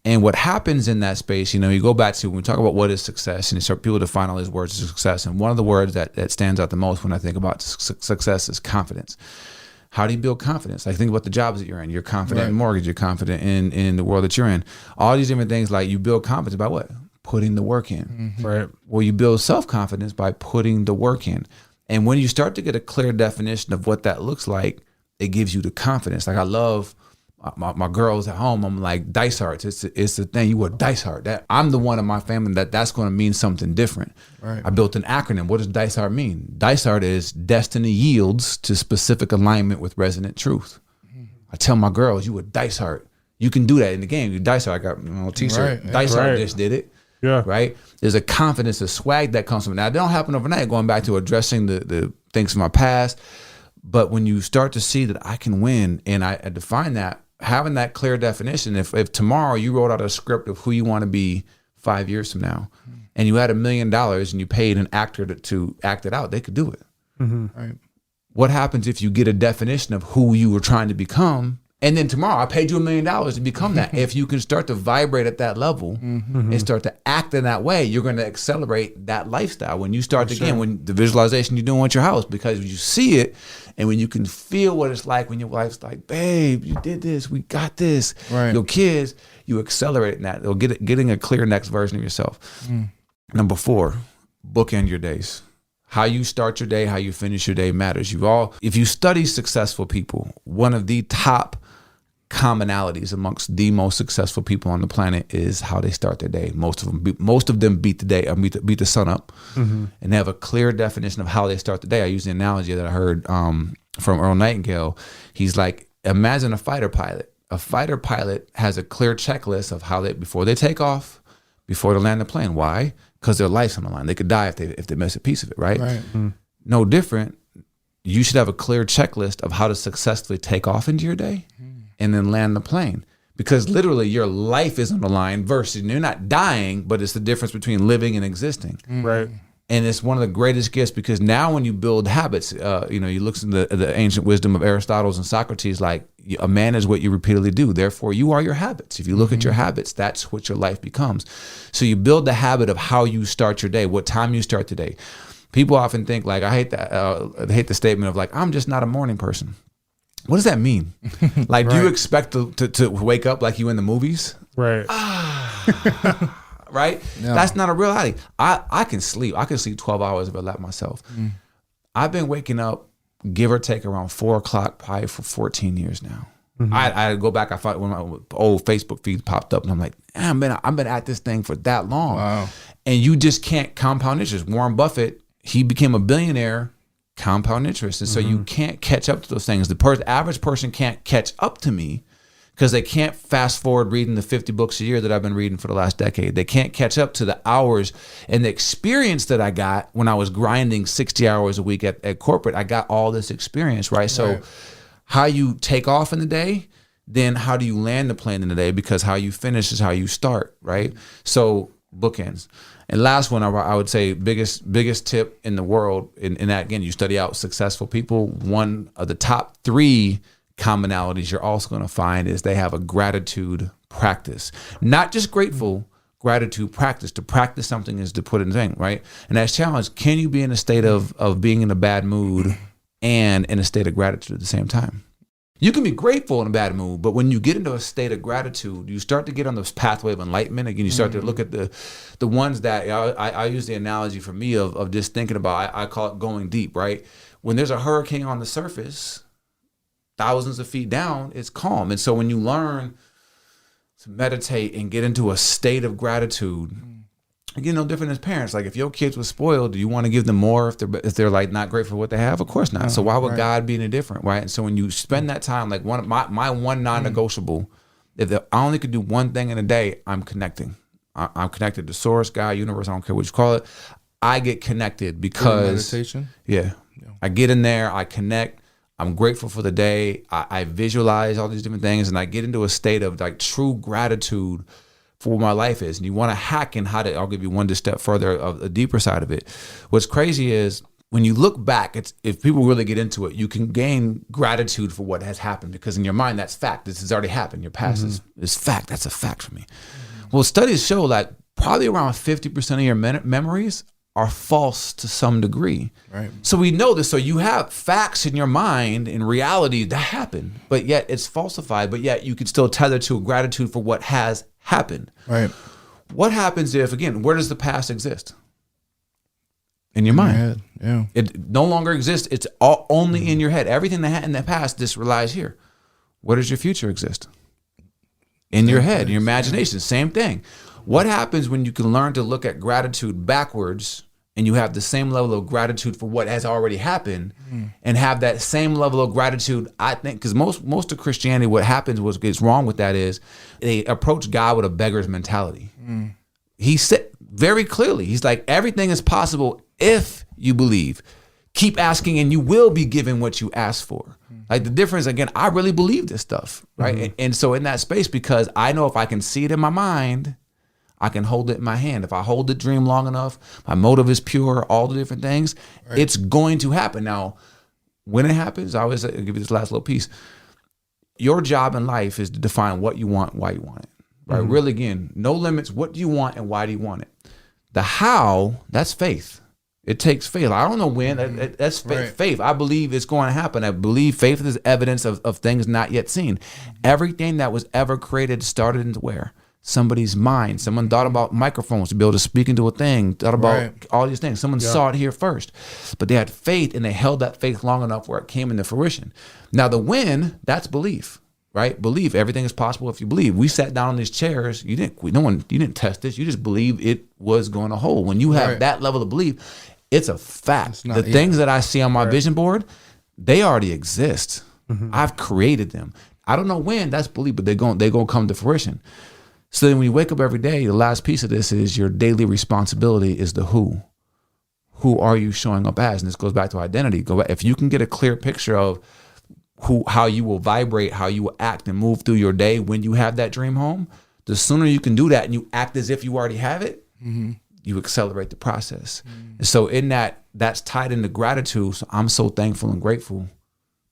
And what happens in that space, you go back to when we talk about what is success, and you start people define all these words as success. And one of the words that stands out the most when I think about success is confidence. How do you build confidence? Like, think about the jobs that you're in. You're confident in mortgage. You're confident in the world that you're in. All these different things, like, you build confidence by what? Putting the work in. Right. Well, you build self-confidence by putting the work in. And when you start to get a clear definition of what that looks like, it gives you the confidence. Like, I love my girls at home. I'm like, Dysart. It's the thing. You are Dysart. That I'm the one in my family that's going to mean something different. Right. I built an acronym. What does Dysart mean? Dysart is destiny yields to specific alignment with resonant truth. I tell my girls, you a Dysart. You can do that in the game. You Dysart. I got a t-shirt. Right. Dysart just did it. Yeah. Right. There's a confidence, a swag that comes from it. Now, it don't happen overnight, going back to addressing the things from my past. But when you start to see that I can win, and I define that, having that clear definition, if tomorrow you wrote out a script of who you want to be 5 years from now, and you had $1 million and you paid an actor to act it out, they could do it. Right. What happens if you get a definition of who you were trying to become, and then tomorrow I paid you $1 million to become that? If you can start to vibrate at that level and start to act in that way, you're going to accelerate that lifestyle. When you start when the visualization you're doing with your house, because you see it, and when you can feel what it's like when your wife's like, babe, you did this, we got this. Right. Your kids, you accelerate in that. They'll getting a clear next version of yourself. Number 4, bookend your days. How you start your day, how you finish your day matters. If you study successful people, one of the top commonalities amongst the most successful people on the planet is how they start their day. Most of them beat the day, beat the sun up, and they have a clear definition of how they start the day. I use the analogy that I heard from Earl Nightingale. He's like, imagine a fighter pilot. A fighter pilot has a clear checklist of how before they take off, before they land the plane. Why? Because their life's on the line. They could die if they miss a piece of it, right? No different. You should have a clear checklist of how to successfully take off into your day and then land the plane, because literally your life is on the line versus you're not dying, but it's the difference between living and existing. Right. And it's one of the greatest gifts, because now when you build habits, you look in the ancient wisdom of Aristotle and Socrates, like, a man is what you repeatedly do. Therefore, you are your habits. If you look at your habits, that's what your life becomes. So you build the habit of how you start your day, what time you start the day. People often think, like, I hate the statement of, like, I'm just not a morning person. What does that mean? Like, do you expect to wake up like you in the movies? Right. Right? No. That's not a reality. I can sleep. I can sleep 12 hours if I let myself. I've been waking up, give or take, around 4 o'clock probably for 14 years now. I go back, I thought when my old Facebook feed popped up, and I'm like, I've been at this thing for that long. Wow. And you just can't compound interest. Warren Buffett, he became a billionaire, compound interest. And so you can't catch up to those things. The average person can't catch up to me because they can't fast forward reading the 50 books a year that I've been reading for the last decade. They can't catch up to the hours and the experience that I got when I was grinding 60 hours a week at corporate. I got all this experience, right? So how you take off in the day, then how do you land the plane in the day? Because how you finish is how you start, right? So bookends. And last one, I would say biggest tip in the world, in that, again, you study out successful people, one of the top 3 commonalities you're also going to find is they have a gratitude practice. Not just grateful, gratitude practice. To practice something is to put it in the thing, right? And that's challenge. Can you be in a state of being in a bad mood and in a state of gratitude at the same time? You can be grateful in a bad mood, but when you get into a state of gratitude, you start to get on this pathway of enlightenment. Again, you start to look at the ones that, I use the analogy for me of just thinking about, I call it going deep, right? When there's a hurricane on the surface, thousands of feet down, it's calm. And so when you learn to meditate and get into a state of gratitude, again, no different as parents. Like, if your kids were spoiled, do you want to give them more if they're like not grateful for what they have? Of course not. So why would God be any different, right? And so when you spend that time, like my one non-negotiable, if I only could do one thing in a day, I'm connecting. I'm connected to source, God, universe, I don't care what you call it. I get connected because meditation. Yeah. I get in there, I connect. I'm grateful for the day. I visualize all these different things, and I get into a state of like true gratitude for what my life is. And you want to hack in I'll give you one step further of a deeper side of it. What's crazy is when you look back, if people really get into it, you can gain gratitude for what has happened, because in your mind, that's fact. This has already happened. Your past is fact. That's a fact for me. Well, studies show that probably around 50% of your memories are false to some degree. Right. So we know this. So you have facts in your mind, in reality, that happened, but yet it's falsified, but yet you can still tether to gratitude for what has happened. Right. What happens if, again, where does the past exist? In your mind. Head. Yeah. It no longer exists. It's all only in your head. Everything that had in the past just relies here. Where does your future exist? In your head, in your imagination. Same thing. What happens when you can learn to look at gratitude backwards, and you have the same level of gratitude for what has already happened, and have that same level of gratitude? I think because most of Christianity, what happens, what gets wrong with that is they approach God with a beggar's mentality. He said very clearly, he's like, everything is possible if you believe. Keep asking and you will be given what you ask for. Like the difference, again, I really believe this stuff, right? And so in that space, because I know if I can see it in my mind, I can hold it in my hand. If I hold the dream long enough, my motive is pure, all the different things, it's going to happen. Now, when it happens, I always give you this last little piece. Your job in life is to define what you want, why you want it. Right? Really, again, no limits. What do you want and why do you want it? The how, that's faith. It takes faith. I don't know when. That's faith. I believe it's going to happen. I believe faith is evidence of things not yet seen. Everything that was ever created started into where? Somebody's mind. Someone thought about microphones to be able to speak into a thing, thought about all these things. Someone saw it here first. But they had faith, and they held that faith long enough where it came into fruition. Now the when, that's belief. Right? Believe everything is possible if you believe. We sat down on these chairs. You didn't test this. You just believe it was going to hold. When you have that level of belief, it's a fact. The things that I see on my vision board, they already exist. I've created them. I don't know when, that's belief, but they're going to come to fruition. So then when you wake up every day, the last piece of this is your daily responsibility is the who. Who are you showing up as? And this goes back to identity. If you can get a clear picture of how you will vibrate, how you will act and move through your day when you have that dream home, the sooner you can do that and you act as if you already have it, you accelerate the process. And so in that's tied into gratitude. So I'm so thankful and grateful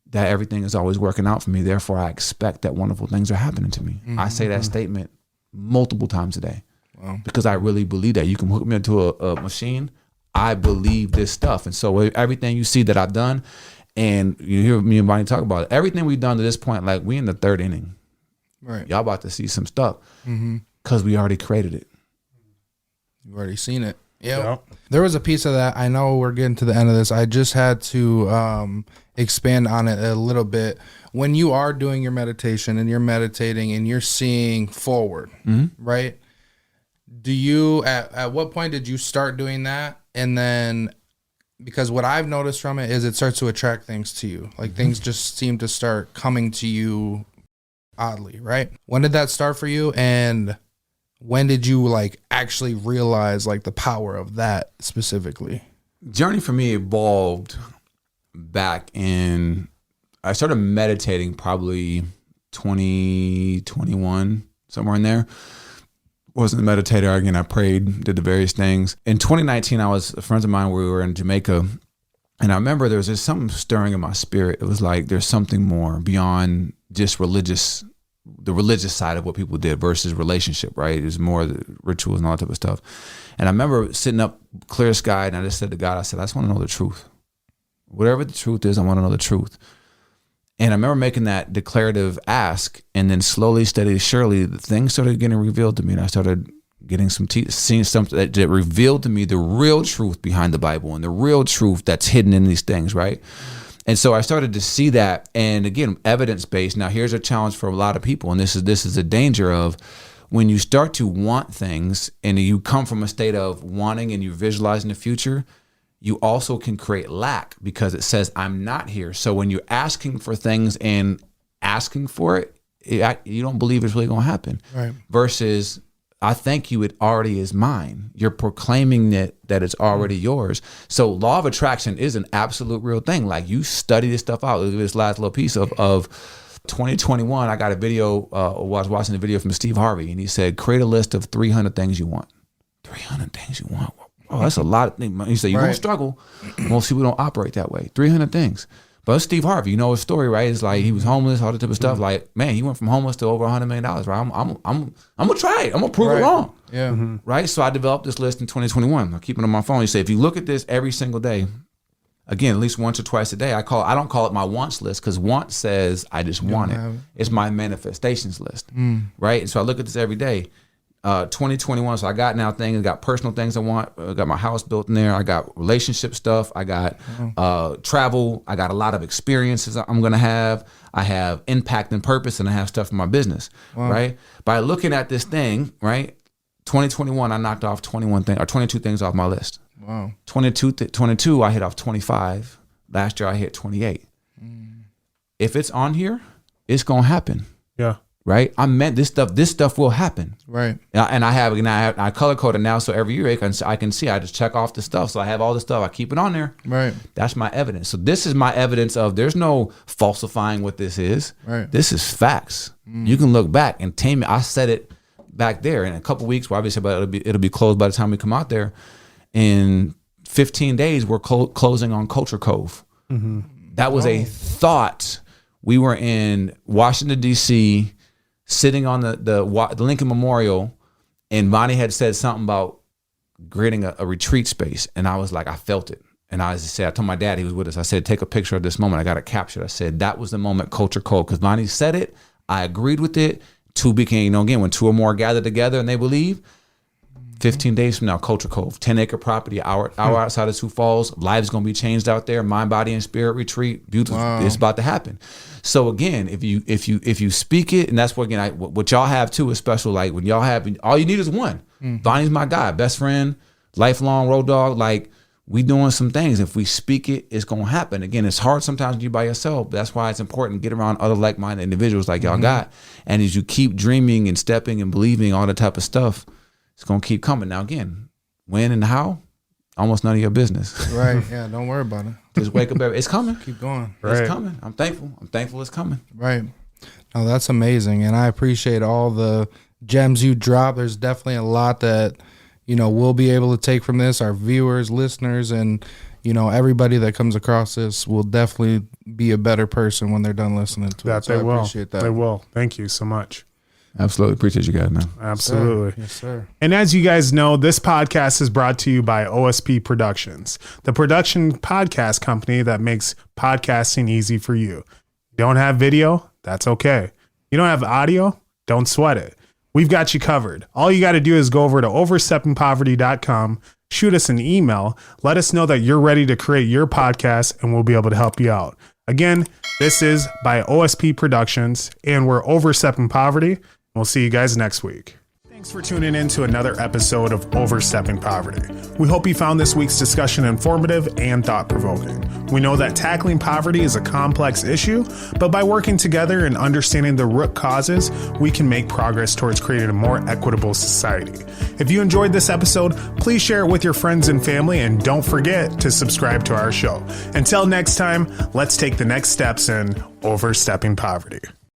that everything is always working out for me. Therefore, I expect that wonderful things are happening to me. I say that statement multiple times a day because I really believe that. You can hook me into a machine. I believe this stuff. And so everything you see that I've done, and you hear me and Bonnie talk about it, everything we've done to this point, like we in the third inning. Right. Y'all about to see some stuff because we already created it. You've already seen it. Yep. There was a piece of that. I know we're getting to the end of this. I just had to expand on it a little bit. When you are doing your meditation and you're meditating and you're seeing forward, right? Do you, at what point did you start doing that? And then, because what I've noticed from it is it starts to attract things to you. Like things just seem to start coming to you oddly, right? When did that start for you? And when did you like actually realize like the power of that specifically? Journey for me evolved back in, I started meditating probably 2021, somewhere in there. Wasn't a meditator. Again, I prayed, did the various things. In 2019, I was friends of mine, we were in Jamaica. And I remember there was just something stirring in my spirit. It was like, there's something more beyond just the religious side of what people did versus relationship, right? It was more the rituals and all that type of stuff. And I remember sitting up clear sky, and I just said to God, I said, I just want to know the truth. Whatever the truth is, I want to know the truth. And I remember making that declarative ask, and then slowly, steadily, surely, the things started getting revealed to me, and I started getting seeing something that revealed to me the real truth behind the Bible and the real truth that's hidden in these things, right? And so I started to see that, and again, evidence-based. Now, here's a challenge for a lot of people, and this is a danger of when you start to want things, and you come from a state of wanting, and you're visualizing the future. You also can create lack because it says, I'm not here. So when you're asking for things and asking for it, you don't believe it's really going to happen. Right. Versus, I thank you, it already is mine. You're proclaiming that it's already yours. So law of attraction is an absolute real thing. Like you study this stuff out. This last little piece of 2021, I got a video, I was watching a video from Steve Harvey, and he said, create a list of 300 things you want. 300 things you want. Oh, that's a lot of things. You say you're going to struggle. Most people don't operate that way. 300 things. But it's Steve Harvey. You know his story, right? It's like he was homeless, all that type of stuff. Like, man, he went from homeless to over $100 million, right? I'm going to try it. I'm going to prove it wrong. Yeah. Right? So I developed this list in 2021. I keep it on my phone. You say, if you look at this every single day, again, at least once or twice a day, I don't call it my wants list, because want says I just want it. It's my manifestations list, right? And so I look at this every day. 2021, so I got now things, I got personal things I want. I got my house built in there. I got relationship stuff. I got travel. I got a lot of experiences I'm going to have. I have impact and purpose, and I have stuff in my business, right? By looking at this thing, right? 2021, I knocked off 21 things or 22 things off my list. Wow. 22, I hit off 25. Last year, I hit 28. If it's on here, it's going to happen. Yeah. Right. I meant this stuff will happen. Right. And I color code it now. So every year I can see, I just check off the stuff. So I have all the stuff. I keep it on there. Right. That's my evidence. So this is my evidence of there's no falsifying what this is. Right. This is facts. You can look back and Tamien, I said it back there in a couple of weeks, well, obviously, but it'll be closed by the time we come out there. In 15 days, we're closing on Culture Cove. That was a thought. We were in Washington, D.C., sitting on the Lincoln Memorial, and Bonnie had said something about creating a retreat space. And I was like, I felt it. And I told my dad, he was with us, I said, take a picture of this moment. I got it captured. I said, that was the moment, Culture Cove. Because Bonnie said it, I agreed with it. Two became, again, when two or more gather together and they believe, 15 days from now, Culture Cove, 10-acre property, hour outside of Sioux Falls. Lives going to be changed out there. Mind, body, and spirit retreat. Beautiful. Wow. It's about to happen. So again, if you speak it, and that's what again, what y'all have too is special. Like when y'all have, all you need is one. Bonnie's my guy, best friend, lifelong road dog. Like we doing some things. If we speak it, it's going to happen. Again, it's hard sometimes when you're by yourself. But that's why it's important to get around other like-minded individuals like y'all got. And as you keep dreaming and stepping and believing all that type of stuff, it's going to keep coming. Now, again, when and how, almost none of your business. Right. Yeah. Don't worry about it. Just wake up. It's coming. Keep going. It's coming. I'm thankful. It's coming. Right. No, that's amazing. And I appreciate all the gems you drop. There's definitely a lot that, we'll be able to take from this. Our viewers, listeners, and, everybody that comes across this will definitely be a better person when they're done listening to it. So I appreciate that. They will. Thank you so much. Absolutely. Appreciate you guys, man. Absolutely. Yes, sir. And as you guys know, this podcast is brought to you by OSP Productions, the production podcast company that makes podcasting easy for you. Don't have video? That's okay. You don't have audio? Don't sweat it. We've got you covered. All you got to do is go over to oversteppingpoverty.com, shoot us an email, let us know that you're ready to create your podcast, and we'll be able to help you out. Again, this is by OSP Productions, and we're Overstepping Poverty. We'll see you guys next week. Thanks for tuning in to another episode of Overstepping Poverty. We hope you found this week's discussion informative and thought-provoking. We know that tackling poverty is a complex issue, but by working together and understanding the root causes, we can make progress towards creating a more equitable society. If you enjoyed this episode, please share it with your friends and family, and don't forget to subscribe to our show. Until next time, let's take the next steps in Overstepping Poverty.